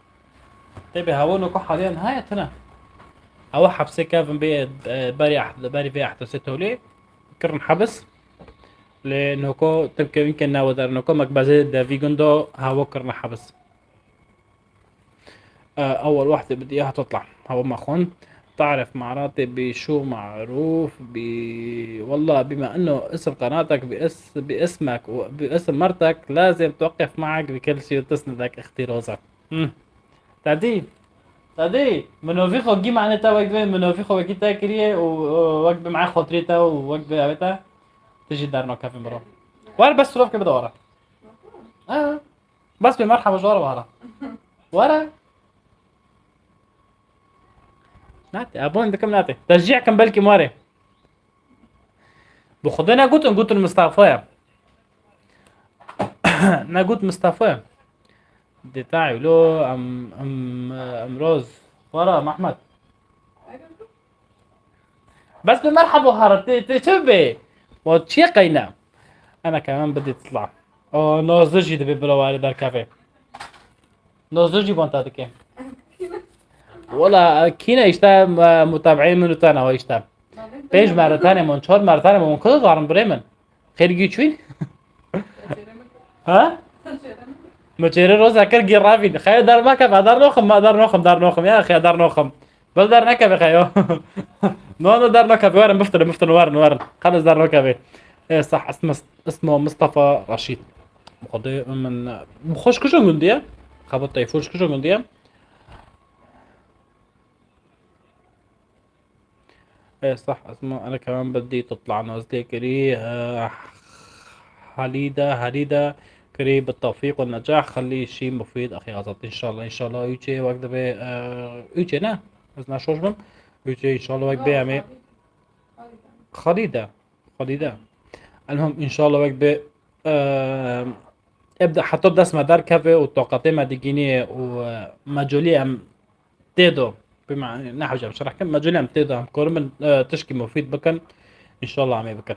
تبي هونو كو حاليا نهايتنا هو حبسي كيفن باري في احداثته ليه كرن حبس لانه كو تبكي يمكن ناودر انه كو مكبازي دا فيجوندو هاو كرن حبس. اول واحدة بدي اياها تطلع هو ماخون تعرف معراتي بشو معروف والله بما انه اسم قناتك باسمك وباسم مرتك لازم توقف معك بكل شيء وتسندك اختي روزا. تعدي منو في خو جيم عن تا وقبه منو في خو وكيتا كريه ووقبه معاه خطريتا ووقبه ابيتا تجي دارنا كافي مرو وانا بس تروف كده ورا بس بمرحبا جوارا ورا ناتي ابون دكم ناتي تشجيع كم بلكي ماري بخدنا قلت المصطفى انا قلت مصطفى دي تاعي لو ام روز ورا محمد بس بمرحبا هارت تشبي وتشي قينا انا كمان بدي تطلع نوزجي دبي بلواري دار كافيه نوزجي بونتا دكي والله كينا يشتا متابعين منو تانا ويشتا بيج مرتاني منشور مرتاني من كل دارم بريمن خير جيتشوين ها مچيري روزا كر جرافين خير دار ما كف دار نوخم يا اخي دار نوخم بل دار نكف خيو نو دار نكف ورن بفتن ورن خلص دار نكف ايه صح اسمه مصطفى رشيد مقضي من بخش كشو قنديه خبط يفوش كشو قنديه ايه صح اسمه انا كمان بدي تطلع نازلة كري هريدة كري بالتوفيق والنجاح، خلي شيء مفيد أخي عزت إن شاء الله. إن شاء الله يجي وقت به يجي نه بس نشوش بم يجي إن شاء الله وقت به عمي خريدة خريدة. المهم إن شاء الله وقت به ابدأ حطب دست مدار كافي وطاقتي ما ديجيني ومجولي أم تيدو بمعنى نحو جاب شرح كم مجولي أم تيدو أم كورمن تشكي مفيد بكن إن شاء الله عمي بكن.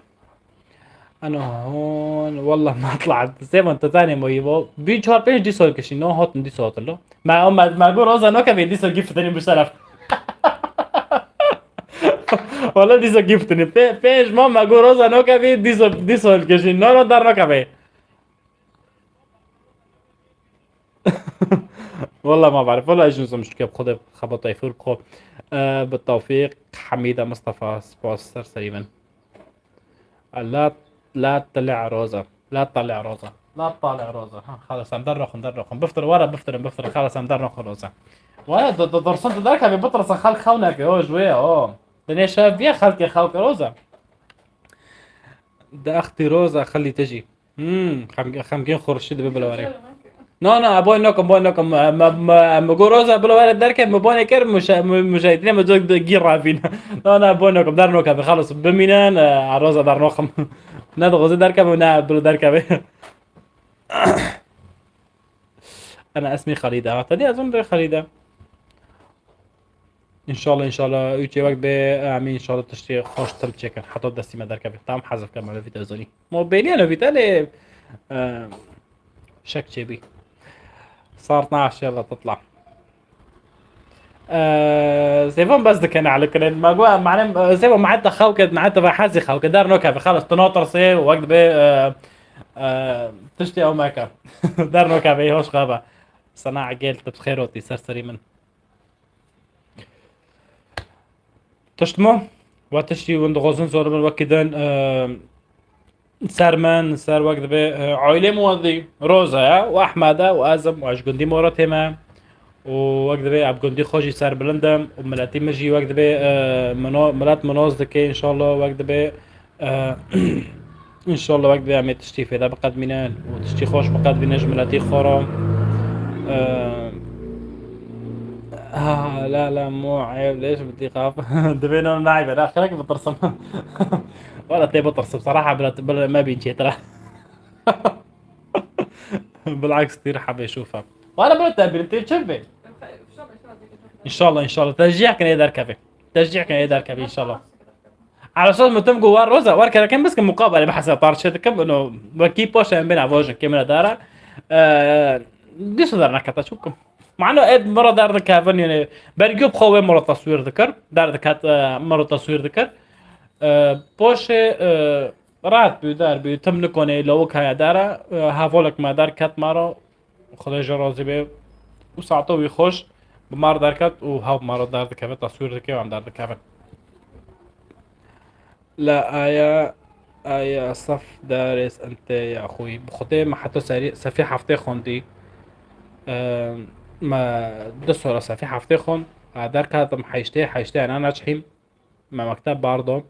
انا هون والله ما طلعت زي ما انت تاني مو بين شهر بين دي سول كشي نو هوت دي صوت له ما اقول روزا نو كافي دي سول جيفت تاني بشرف والله دي سول جيفت تاني بيج ما اقول روزا نو كافي دي سول كشي نو دار نو كافي والله ما بعرف والله ايش نظام مشكله بخذ خبط يفور بخو بالتوفيق حميده مصطفى سبونسر سليما. لا لا تطلع روزة لا تطلع روزة لا تطلع روزة ها خلاص ندرخ بفطر ورا بفطر خلاص ندرخ روزة ولا درسون ذاك ابي بطرس خلق خونك هو شوية دنيا شاب يا خلق خلق روزة ده اختي روزة خلي تجي خمجين خورشيد ببلواري نو ابوي نوكم مقول روزة بلواري دركب مبوني كر مشاهدين مزوج جير رافين نو ابوي نوكم دار نوكم خلص بمينان روزة دار نوكم نادو غزي دركب ونا بلو دركب انا اسمي خليدة اعتدي اظن خليدة ان شاء الله يجي وقت بعمي ان شاء الله تشتري خوش تم تشيكن حطوا دستي ما دركب تام حذف كم على فيديو زوني مو بيني انا فيتالي شك شبي صار 12 يلا تطلع زيفون بس كان على كل ما جوا معنا زيفون ما عاد خوكد ما عاد حازي خوكد دار نوكا خلص تناطر سي وقت تشتي او ماكا دار نوكا هوش غابة صناعة جيل بخيروتي سرسري من تشتمو وتشتي وند غوزن صور من وكدن سرمن سر وقت عائلة موظي روزا واحمد وازم واشقندي مورتهما ووقت عبد جندي خوشي سر بلندم وملاتي مجي وقت ملات مناز دكي ان شاء الله وقت ان شاء الله وقت عم تشتي في ذا بقد منان وتشتي خوش بقد بنجم ملاتي خورا لا مو عيب ليش بدي خاف دبينا نايبه لا خليك بترسم ولا تبي بترسم صراحه بلا ما بيجي ترى بالعكس كثير حابب اشوفها وانا بلا تقبل انت تشبه ان شاء الله تشجيع كان يقدر كافي ان شاء الله على اساس متم جوا روزا وركا كان بس مقابله بحسب طارشت كم انه وكي بوش بين افوجن كاميرا دارا دي صدرنا كتا شوكم مع انه اد مره دار كافن يعني برجوب خوي مره تصوير ذكر دار كات مره تصوير ذكر بوش رات بيدار بيتم نكوني لو كا دارا هافولك ما دار كات مره خدای جرازی به او ساعتو بيخش بمار دركت وهاو مار دار كافن تصوير ذكي وعم دار كافن لا آية صف دارس أنت يا أخوي بخطي ما حتى سفي حفتي خوندي ما دسورة سفي حفتي خون دار كاتم حيشتي أنا ناجحين مع مكتب برضه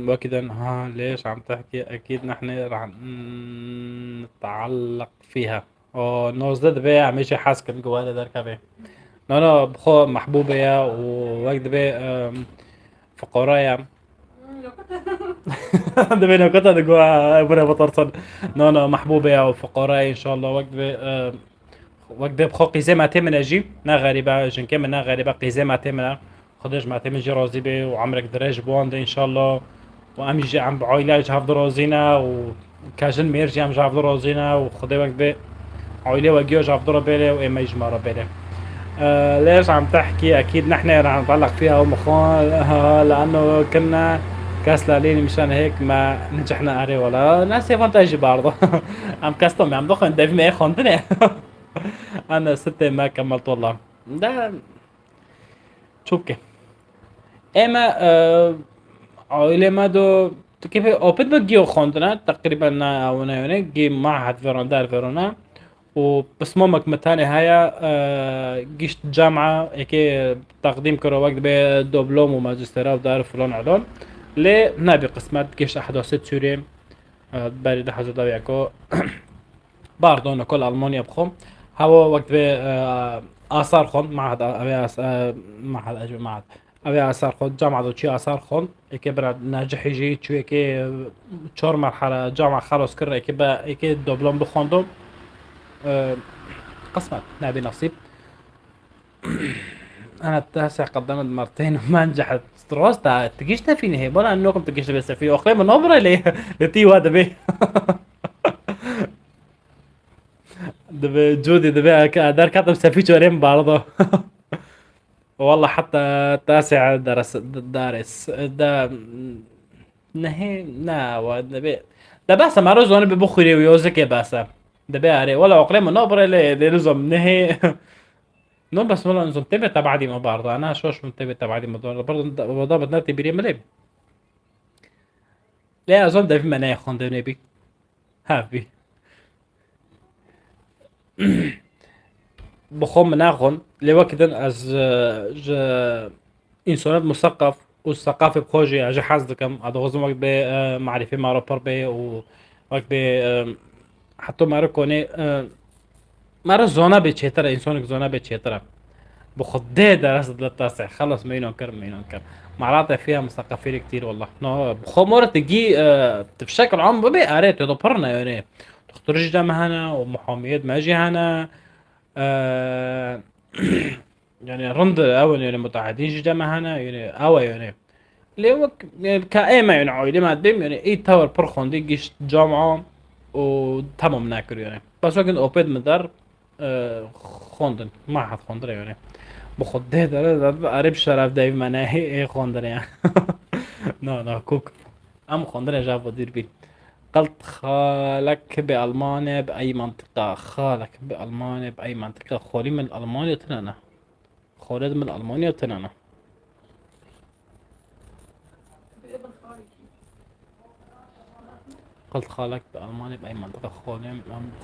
وكذا ها ليش عم تحكي أكيد نحن راح نتعلق فيها نوزد بيع ماشي حاسك جوا دار كافي انا بخو محبوبة يا ووقت بي فقرايا دبينا كنت جوا برا بطرسن نانا محبوبة يا وفقرايا ان شاء الله وقت بي بخو قيزة ما تمنا جي نا غريبة جن كم نا غريبة قيزة ما تمنا خدش ما تمن جي رازي بي وعمرك دراج بوند ان شاء الله وام يجي عم بعائلة جهاف درازينا وكاجن ميرجي عم جهاف درازينا وخدي وقت بي عائلة وجيو جهاف درا بيلي واما يجمع بيلي ليش عم تحكي اكيد نحن رح نتعلق فيها ومخون لانه كنا كاس لالين مشان هيك ما نجحنا عليه ولا ناس فانتاجي برضه عم كاستم عم دخن دافي ما خونتني انا ستة ما كملت والله ده شوكي اما عائلة ما دو كيف اوبت بجيو خونتنا تقريبا او نيوني جي معهد فيرونا وبس مامك متاني هيا جيشت جامعة هيك تقديم كرو وقت بي دوبلوم وماجستيرا ودار فلان علون لي نابي قسمت جيش 61 سوريا بري ده حاجة داوياكو باردون كل ألمانيا بخم هوا وقت بي آثار خون معهد أبي معهد أجل معهد أبي آثار خون جامعة دو شي آثار خون إيكي برا ناجح يجي شو إيكي شهر مرحلة جامعة خلاص كرة إيكي با إيكي دوبلوم بخوندم قسمت نابي نصيب أنا التاسع قدمت مرتين وما نجحت ستروستا تجيش فيني هي ولا أنكم تجيش بس في أخرى من أمري لي لتي وهذا بيه دبي جودي دبي دار كاتب سفيتش ورين بعرضه والله حتى التاسع دارس دا نهي نا ودبي ده بس ما رزق انا ببخري ويوزك يا بس ده بيعري ولا عقلي من نبره اللي لزم نهي نو بس والله نظم تبع تبعدي ما بعرض انا شوش من تبع تبعدي ما برضه بضابط نفسي بري ملي لا اظن ده في مناخ خند نبي هافي بخوم مناخن لوقتن از ج انسانات مثقف والثقافة بخوجي اجي حاسدكم هذا غزم وقت بي معرفة مع روبر بي وقت بي حتى ما ركوني مرة زونا بتشيترا انسانك زونا بتشيترا بخدي درس للتاسع خلص ما ينكر ما ينكر مرات فيها مثقفين كتير والله نو بخو مرة تجي بشكل عام ببي قريت يدبرنا يعني دكتور جامعة هنا ومحاميات ما اجي هنا آه يعني رند اول يعني متعهدين جامعة هنا يعني او يعني اللي هو يعني كائمة يعني عويلة ما ديم يعني اي تاور برخون دي جيش جامعة وتمام ناكر يعني بس وقت اوبيد مدار خوندن ما حد خوندر يعني بخده داره قریب شرف دایم منه ای خوندن يعني نه نه كوك ام خوندن جاب ودير بي قلت خالك بألمانيا بأي منطقة خالك بألمانيا بأي منطقة خولي من ألمانيا تنانا خولد من ألمانيا تنانا بابن خالي. قلت خالك بألمانيا بأي منطقة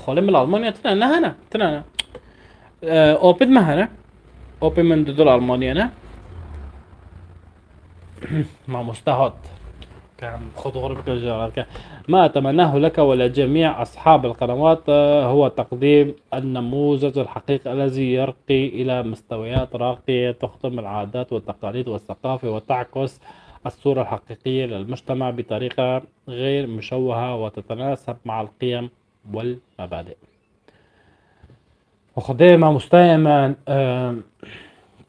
خولي من ألمانيا تنانا هنا تنانا أوبد ما هنا أوبد من دول ألمانيا أنا مع مستهد كان خطوة الجوال ما أتمناه لك ولجميع أصحاب القنوات هو تقديم النموذج الحقيقي الذي يرقي إلى مستويات راقية تخدم العادات والتقاليد والثقافة وتعكس الصورة الحقيقية للمجتمع بطريقة غير مشوهة وتتناسب مع القيم والمبادئ وخديمة مستائما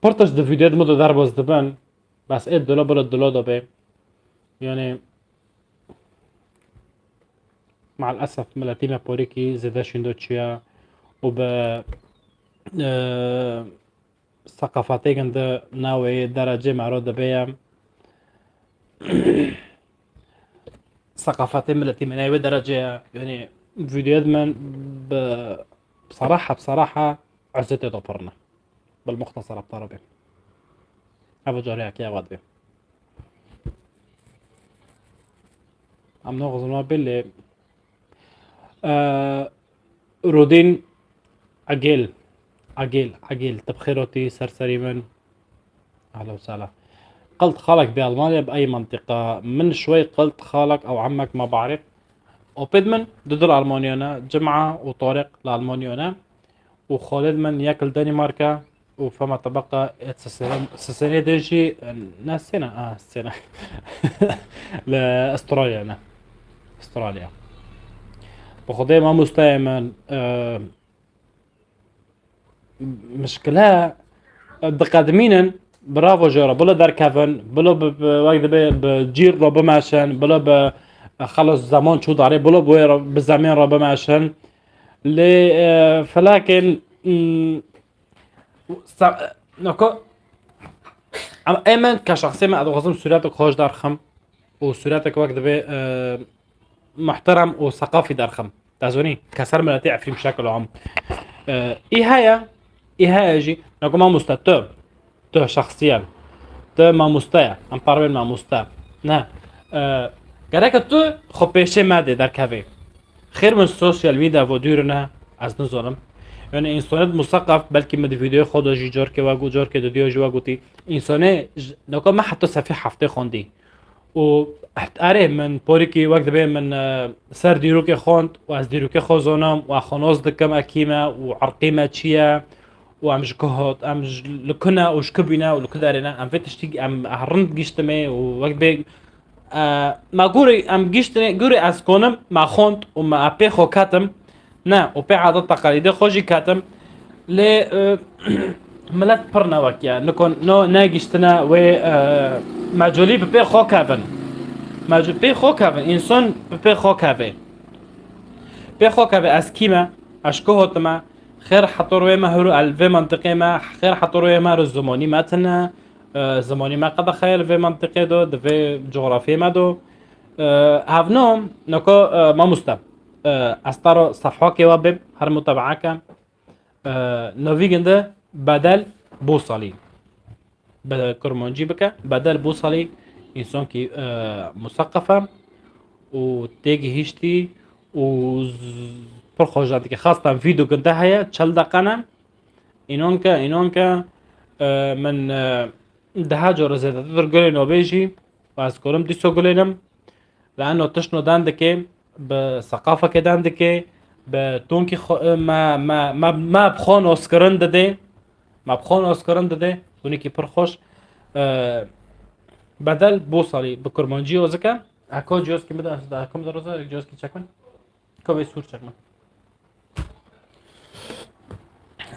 بورتاج دو فيديوهات مدة ضربة زدبان بس ايه الدولار بلا الدولار ده بيه يعني مع الأسف ملاتينا بوريكي زيدا شندوتشيا وب ثقافاتي عند ناوي درجة معروضة بيا ثقافاتي ملتي ناوي درجة يعني فيديوهات من بصراحة عزتي ضفرنا بالمختصر بطربي أبو جاريك يا وادي أم نغز ما باللي رودين عقيل تبخيرتي سرسري من أهلا وسهلا قلت خالك بألمانيا بأي منطقة من شوي قلت خالك أو عمك ما بعرف وبيدمن ضد الألمانيانا جمعة وطارق لألمانيانا وخالد من ياكل دنماركا وفما تبقى السنة ديجي ناس سنة السنة لأستراليا أنا أستراليا بخدي ما مستعمل مشكلة بقدمين برافو جورا بلا دار كافن بلا وقت بجير ربما عشان بلا خلص زمان شو داري بلا بوير بالزمان ربما عشان ل فلكن نكو ايمن كشخصية ما ادغزم سورياتك خوش دارخم وسورياتك وقت محترم وثقافي دارخم تازوني كسر ملاتي عفريم بشكل عام ايه هيا جي نكو ما مستتو تو شخصيا تو ما مستيا ام باربين ما مستا نه گرک تو خب پیشه ماده در کافه خیر من سوشیال میدیا و دیرونه از نظرم يعني انسانات مثقف بلكي مد فيديو خود جار که و جار که دادیو جوا گوتی انسانه نکو ما حتی صفحه هفته خوندی و آره من پوریکی وقت به من سر دیروک خوند و از دیروک خوزونم و خناز دکم اکیمه و عرقیمه چیه و امش كهات امش لكنا وش كبينا ولكدارنا ام فتشتي ام هرنت جيشتمي ووقت بي ما قوري ام جيشتني قوري اسكونم ما خونت وما ابي خو كاتم نا وبي عادة تقاليدي خوجي كاتم ل ملت برنا وكيا نكون نو ناجيشتنا و ماجولي ببي خو كافن ماجو بي خو كافن انسان ببي خو كافن بي خو كافن اسكيما اشكوهتما خير حطروي ما هرو الفي منطقه ما خير حطروي ما رو زماني ماتنا زماني ما قد خير في منطقه دو في جغرافيا ما دو هافنو نكو ما مستا استارو صفحه كي وبب هر متابعه نوفيجنده بدل بوصلي بدل كرمانجي بك بدل بوصلي انسان كي مثقفه وتيجي هيشتي و پرخوشاتی که خواستم ویدیو کنده هیا 40 دقیقه اینون که من ده جور زیاده در گلی نوبیجی و از کلم دیسو گلینم لانه تشنو دانده که به ثقافه که دانده که به تون که ما بخون اسکران داده تونی که پرخوش بدل بوصلی به کرمانجی و زکه اکو جوز که میده از اکو میده روزه جوز که چکن که به سور چکن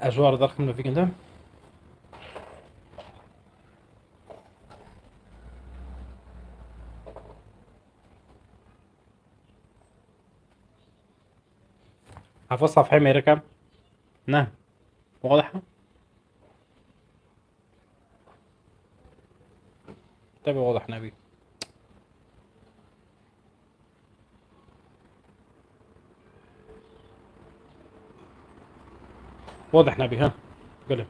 اجوار درخم نو فيكن ده عفوا صفحة امريكا نعم واضحة طيب واضح نبي واضح نبي ها قولي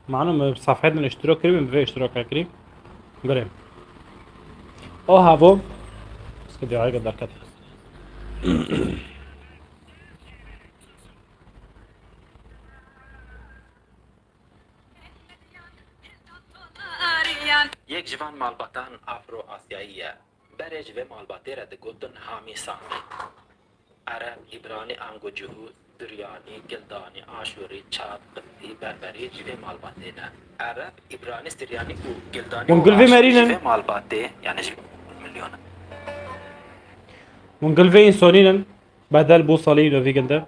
معنا بصفحتنا الاشتراك قريب في اشتراك قريب قولي او هافو بس كده عايق الدركات یک جوان مالباتان افرو آسیاییه برج و مالباتی را دگوتن حامی سامی عرب ایبرانی انگو جهود سرياني قلداني عاشوري تشاد قبطي بربري جيفي مالباتينا عرب إبراني سرياني وقلداني ونقول في مارينا جيفي مالباتي يعني مليون ونقول في إنسانينا بدل بوصلي لو في قلده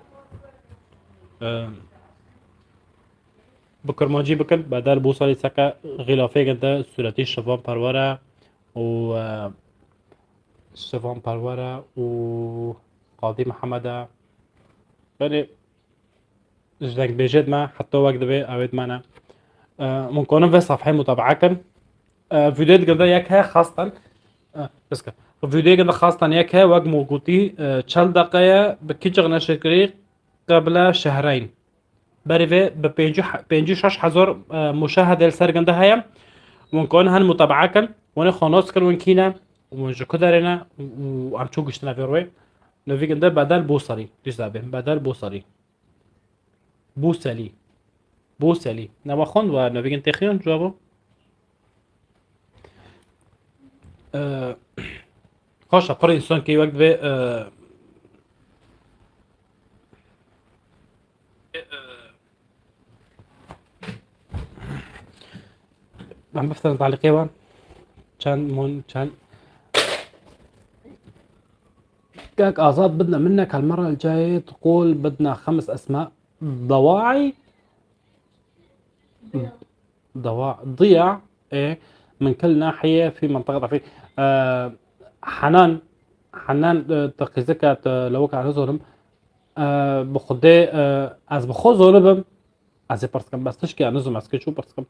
بكرمانجي بكن بدل بوصلي سكا غلافي قلده سورتي شفان پروره و شفان پروره و قاضي محمد يعني جدك بيجد ما حتى وقت بي اويد معنا ممكن في صفحه متابعه كان فيديو قد يك خاصه بس كان فيديو قد خاصه يك وقت موجودي 40 دقيقه بكيجغنا شكري قبل شهرين بريفي ب 56000 مشاهده السرقنده هيا ممكن هن متابعه كان وانا خلاص كان وين كينا ومش كدرنا وعم تشوف اشتنا في روي نوفيجن ده بدل بوصلي تسابه بدل بوصلي نواخون و نوفيجن تخيون جوابو خوش پر انسان که وقت به عم بفترض تعليقي وان كان كاك آزاد بدنا منك هالمرة الجاية تقول بدنا 5 أسماء ضواعي ضياع إيه من كل ناحية في منطقة ضعفية حنان تقيزك لو كان ظلم بخدي از بخو ظلم از برسكم بس تشكي عن نظم از كيشو برسكم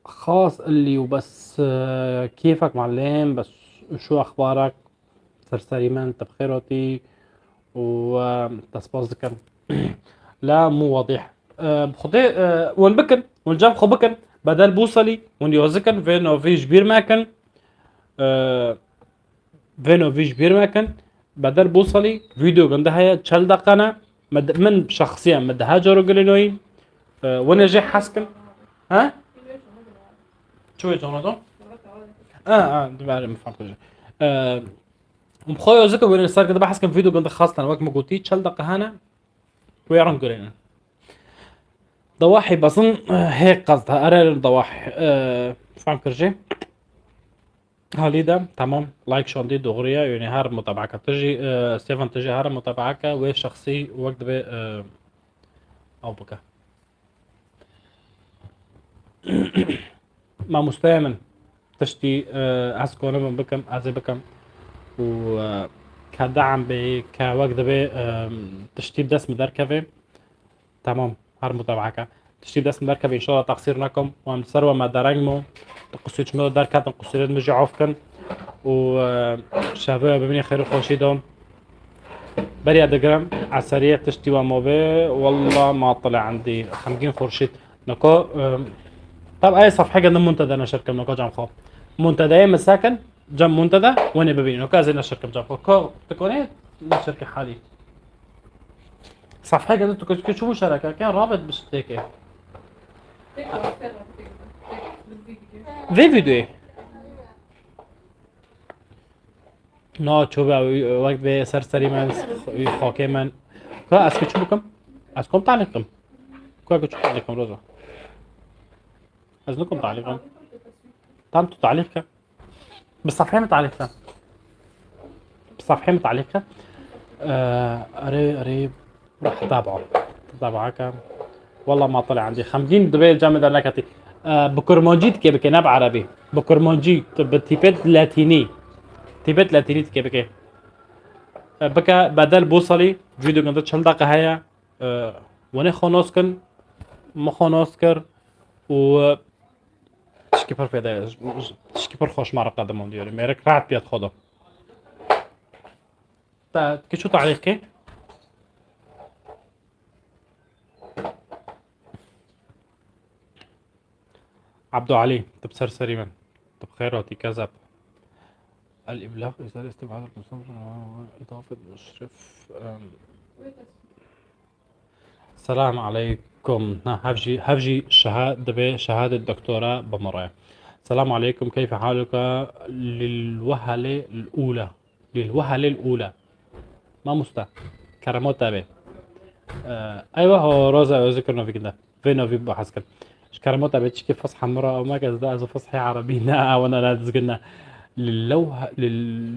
خاص اللي وبس كيفك معلم بس شو أخبارك سرسريما انت بخيرتي وتصبح ذكر لا مو واضح بخدي وين بكن وين جاب خو بكن بدل بوصلي وين يوزكن فينو فيش بير ماكن فينو فيش بير ماكن بدل بوصلي فيديو عندها هي 40 دقيقة من شخصيا مدها جرو قلنوين وانا جاي حاسكن ها شو يا جوناثان دبا مفهوم كل شيء. مخوي ذكر وين صار كده بحس كان فيديو كنت خاصة وقت ما قلتي تشل دقة هنا ويرن قرينا ضواحي بظن هيك قصدها أرى ضواحي فهم كرجي هاليدا تمام لايك شون دي دغرية يعني هار متابعك تجي ستيفن تجي هار متابعك وشخصي وقت بي أو بكا ما مستعمل تشتي أسكونه من بكم أزي بكم و كدعم به كوقت به تشتي بدس مدركبه تمام هر متابعك تشتي بدس مدركبه إن شاء الله تقصير نكم ومسروا ما درجمو تقصير شمال دركات تقصير مجي عفكن وشابه ببني خير خوشي دوم بري أدقرم عسرية تشتي وموبي والله ما طلع عندي خمجين خورشيد نكو طب أي صفحة قد منتدى أنا شركة نكو جام خو منتدى مساكن جنب منتدى وين ببين وكازي نشركة جنب كو تكوني نشركة حالي صفحة قد تكون شو شركة كان رابط بشتكي في فيديو نا چوبه وقت به سرسری من خاکه من که از که چو بکم؟ از کم تعلیقم که اگه چو تعلیقم روزا از نکم تعلیقم تام تو تعلیق که بالصفحة متعلق که بالصفحة متعلق که اري راح تابعه که والله ما طلع عندي 50 دبي الجامعة درناكتي بكرمانجيت كي بكي ناب عربي بكرمانجي بتيبت لاتيني تيبت لاتيني كي بكي بكا بدل بوصلي فيديو كنت چند دقيقة هيا وني خونوسكن مخونوسكر و تشكي پر پیدا تشكي پر خوش معرق قدمون ديوري ميرك راحت بياد خدا تا كي شو تعليقي عبدو علي طب سرسري من طب خيراتي كذب الإبلاغ رسالة استبعاد المصنف إضافة مشرف السلام عليكم هفجي شهادة دكتوراه بمرايا السلام عليكم كيف حالك للوهلة الأولى ما مستا كرموت تابع أيوة هو روزا ذكر نوفي كده في نوفي بحسكن كرموت تابع تشكي فصحى مرة أو ما كذا إذا فصحى عربينا وأنا لا تزقنا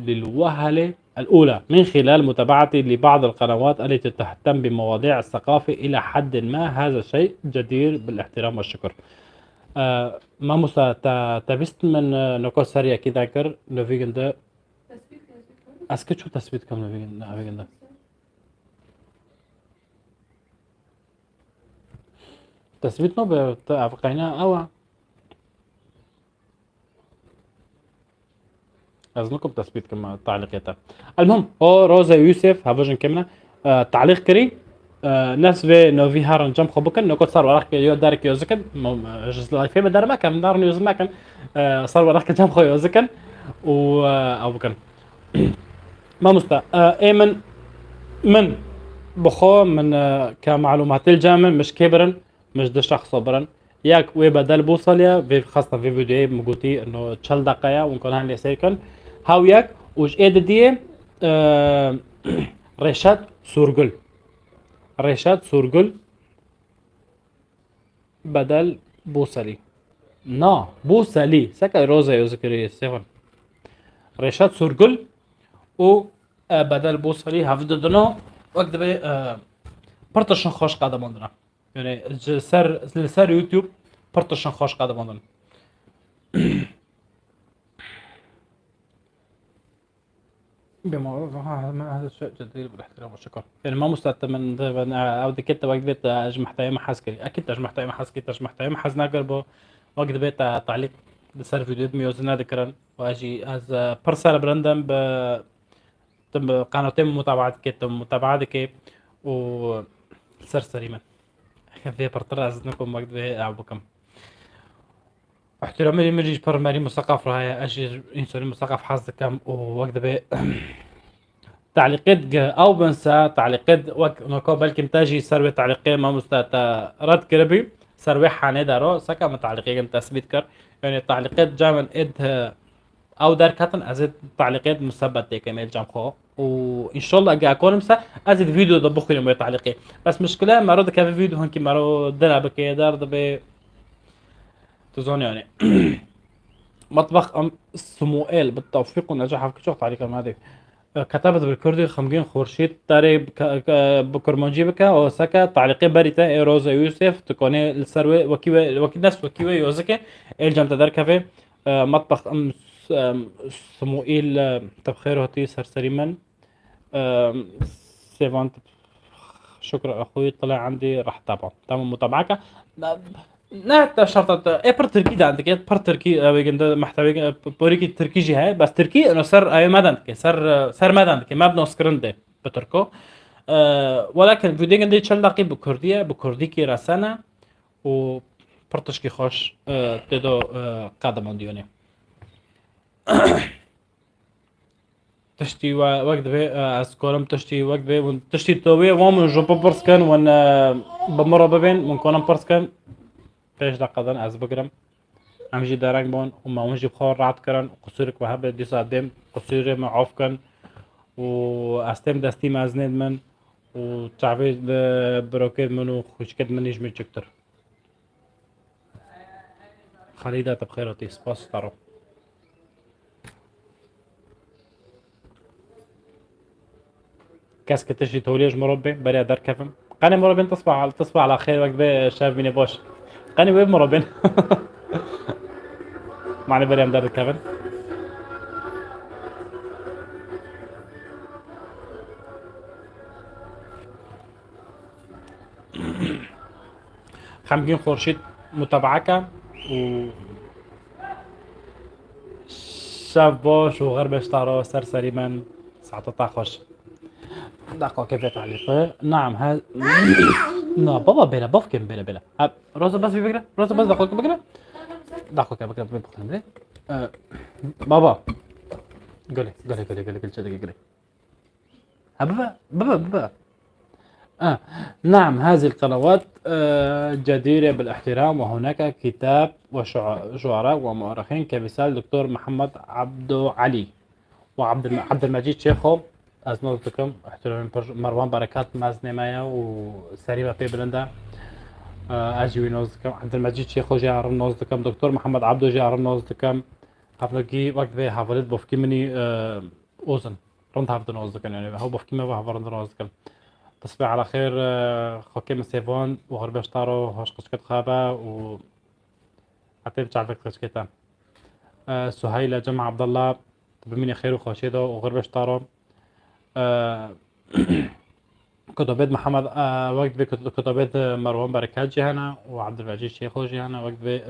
للوهلة الأولى من خلال متابعتي لبعض القنوات التي تهتم بمواضيع الثقافة إلى حد ما هذا شيء جدير بالاحترام والشكر ما مسا تبست من نقاط سريع كده كر نوفيجن ده أسكت شو تثبيت كم نوفيجن ده تثبيت نو بتعرفينها أو أظنكم تثبيت كما تعليقاتها المهم هو روزا يوسف هافجن كمنا تعليق كري ناس في نوفي هارن جنب خبكن نقول صار وراك يو دارك يوزكن جزء لايف ما دار ما كان دار نيوز ما كان صار وراك جنب خو يوزكن و او بكن ما مستا ايمن من بخو من كمعلومات الجامع مش كبرن مش ده شخص صبرن ياك وبدل بوصليا في خاصة في فيديو مقولتي انه تشل دقيقة ونكون هاني سيكون هاو ياك وش ايد دي رشاد سورقل بدل بوصلي بوصلي سكا روزا يذكر ستيفن رشاد سورقل و بدل بوصلي هفدو دنو وقت بي برتشن خوش قادم عندنا يعني سر يوتيوب برتشن خوش قادم عندنا هذا شيء جدير بالاحترام والشكر يعني ما مستعد من او دكت وقت بيت اجمح تايم حاسكري اكيد اجمح تايم حاسكي اجمح تايم حزنا قربو وقت بيت تعليق بسر فيديو ميوزنا ذكرا واجي از برسال برندم ب قناتين متابعتك و سرسري من في برطر ازنكم وقت بي اعبكم احترامي مجيش برماري مثقف راهي اجي انسان مثقف حظكم ووقت بي تعليقات او بنسى تعليقات وقت نكو بلكم تاجي سروي تعليقين ما مستتا رد كربي سروي حانه دارو سكا متعلقين تثبيت كر يعني تعليقات جامن اد او دركاتن از تعليقات مثبت كمل جام خو وان شاء الله اجي اكون مسا از الفيديو ده بخير ما تعليقي بس مشكله مرة كان فيديو هنكي مرة دلع بكي دار ده تزون يعني مطبخ ام سموئيل بالتوفيق والنجاح في كل تعليق هذه كتبت بالكردي خمجين خورشيد تاري بكرمانجي بكا وسكا تعليقي بريتا روزا يوسف تكوني السروي وكي ناس وكيوي يوزكي الجام تدار كافي مطبخ ام سموئيل تبخير هاتي سرسريما سيفان شكرا اخوي طلع عندي راح تابعه تمام متابعك نه شرط پر ترکی دارند که پر ترکی بگند محتوی پوری ترکی هست بس ترکی انه سر ای مدند که سر مدند که مبنا سكرنده بتركو ولكن فيديو عندي تشلقي بكردية بكردي كي رسانة و برتشكي خوش تدو قادم ديوني تشتي وقت به از كولم تشتي وقت به تشتي توي ومن جوب برسكن ون بمر ببين من كولم برسكن پیش دقیقاً از بگیرم همجی درنگ بون و ما اونجی بخور رعد کرن قصورك وهبه دي صادم قصوري معاف کن و استم دستی مزنید من و تعویض بروکید من و خوشکد من يجمي چکتر خليدا بخيرتي سپاس ترو كاس كتشي توليج مربي بري در كفم قاني مربين تصبح على خير وقت بي شاف بيني بوش قاني ويب مربين معني بري در كفن خمجين خورشيد متابعك و شاف باش وغرب اشتارو سرسري من ساعة خوش دقيقة كيف تعليقه نعم هذا لا بابا بلا بفكر بلا روزا بس بكرة روزا بس دقيقة بكرة دقيقة بكرة بكرة بابا قولي قولي بابا نعم هذه القنوات جديرة بالاحترام وهناك كتاب وشعراء ومؤرخين كمثال دكتور محمد عبدو علي عبد المجيد شيخو از نازدكم احترام مروان بركات مازنمايا وسريبة في بلندا اجوي نازدكم عبد المجيد شيخو جي عرم نازدكم دكتور محمد عبدو جي عرم نازدكم حفلكي وقت به حفلت بفكي مني اوزن رند حفلت نازدكم يعني هو بفكي ما بحفل نازدكم تصبح على خير خوكي سيفون وغربش طارو هاش قشكت خابة و عتيب تعرفك قشكتها سهيلة جمع عبد الله بمني خير وخوشيدو وغربش طارو كتبت محمد وقت كتبت مروان بركات جهنا وعبد المجيد شيخو جهنا وقت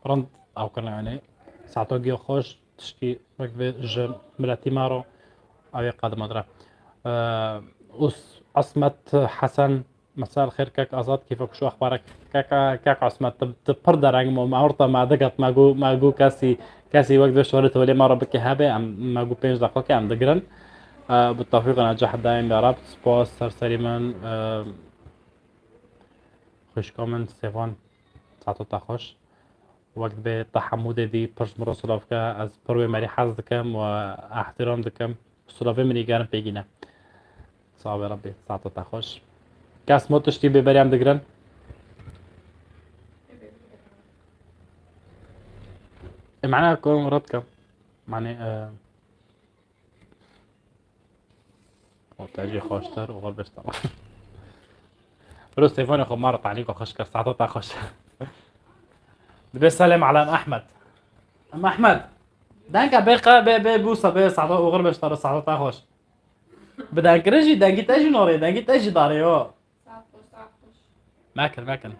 رند او كنا يعني ساعتو خوش تشكي وقت جم ملاتي مارو او قادم ادرا عصمت حسن مساء الخير كاك ازاد كيفك شو اخبارك كاك عصمت تبردر عن معورطه مع دقت ماجو كاسي وقت بشورت ولي مره بكي هابه ماجو بينج دقيقه عم دقرن بالتوفيق والنجاح الدائم يا رب سباس سرسريما خوش كومنت سيفون ساعتو خوش وقت به تحمود دي برش مرة صلافك از بروي مري حظ دكم واحترام دكم صلافي مني قارن بيجينا صعب يا ربي ساعتو خوش كاس موتش تي ببري عم دقرن معناها كون ردكم معني وتاجي خوشتر وغربشتر فلوس تليفوني خو مرة عليك وخشكر ساعتو خوش بدي سلام على ام احمد ام احمد دانكا بقى بوصة بي ساعتو وغربشتر ساعتو خوش بدك رجي دانكي تاجي نوري دانكي تاجي داري هو ماكل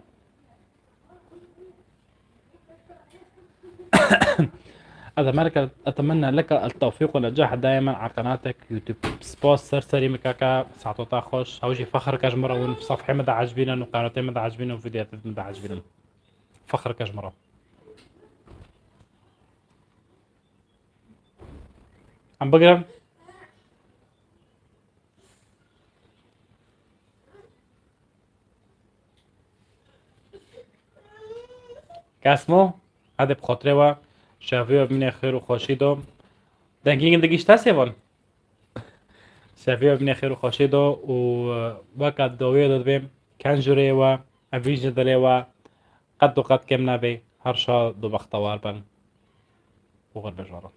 أتمنى لك التوفيق والنجاح دائما على قناتك يوتيوب سباس سرسري مكاكا ساعتو خوش هوجي فخر كاجمرة وفي صفحة مدى عجبينا وقناتي مدى عجبينا وفيديوهات مدى عجبينا فخر كاجمرة عم بقرا كاسمو هذا بخاطري شافی ببینه خیر و خوشی دو دنگی دگیش تاسیوان شافی ببینه خیر و خوشی دو و وقت دویه داد بیم کنجوره و اویج دلی و قد و قد کم نبی هر شا دو بختوار بن و غرب جارم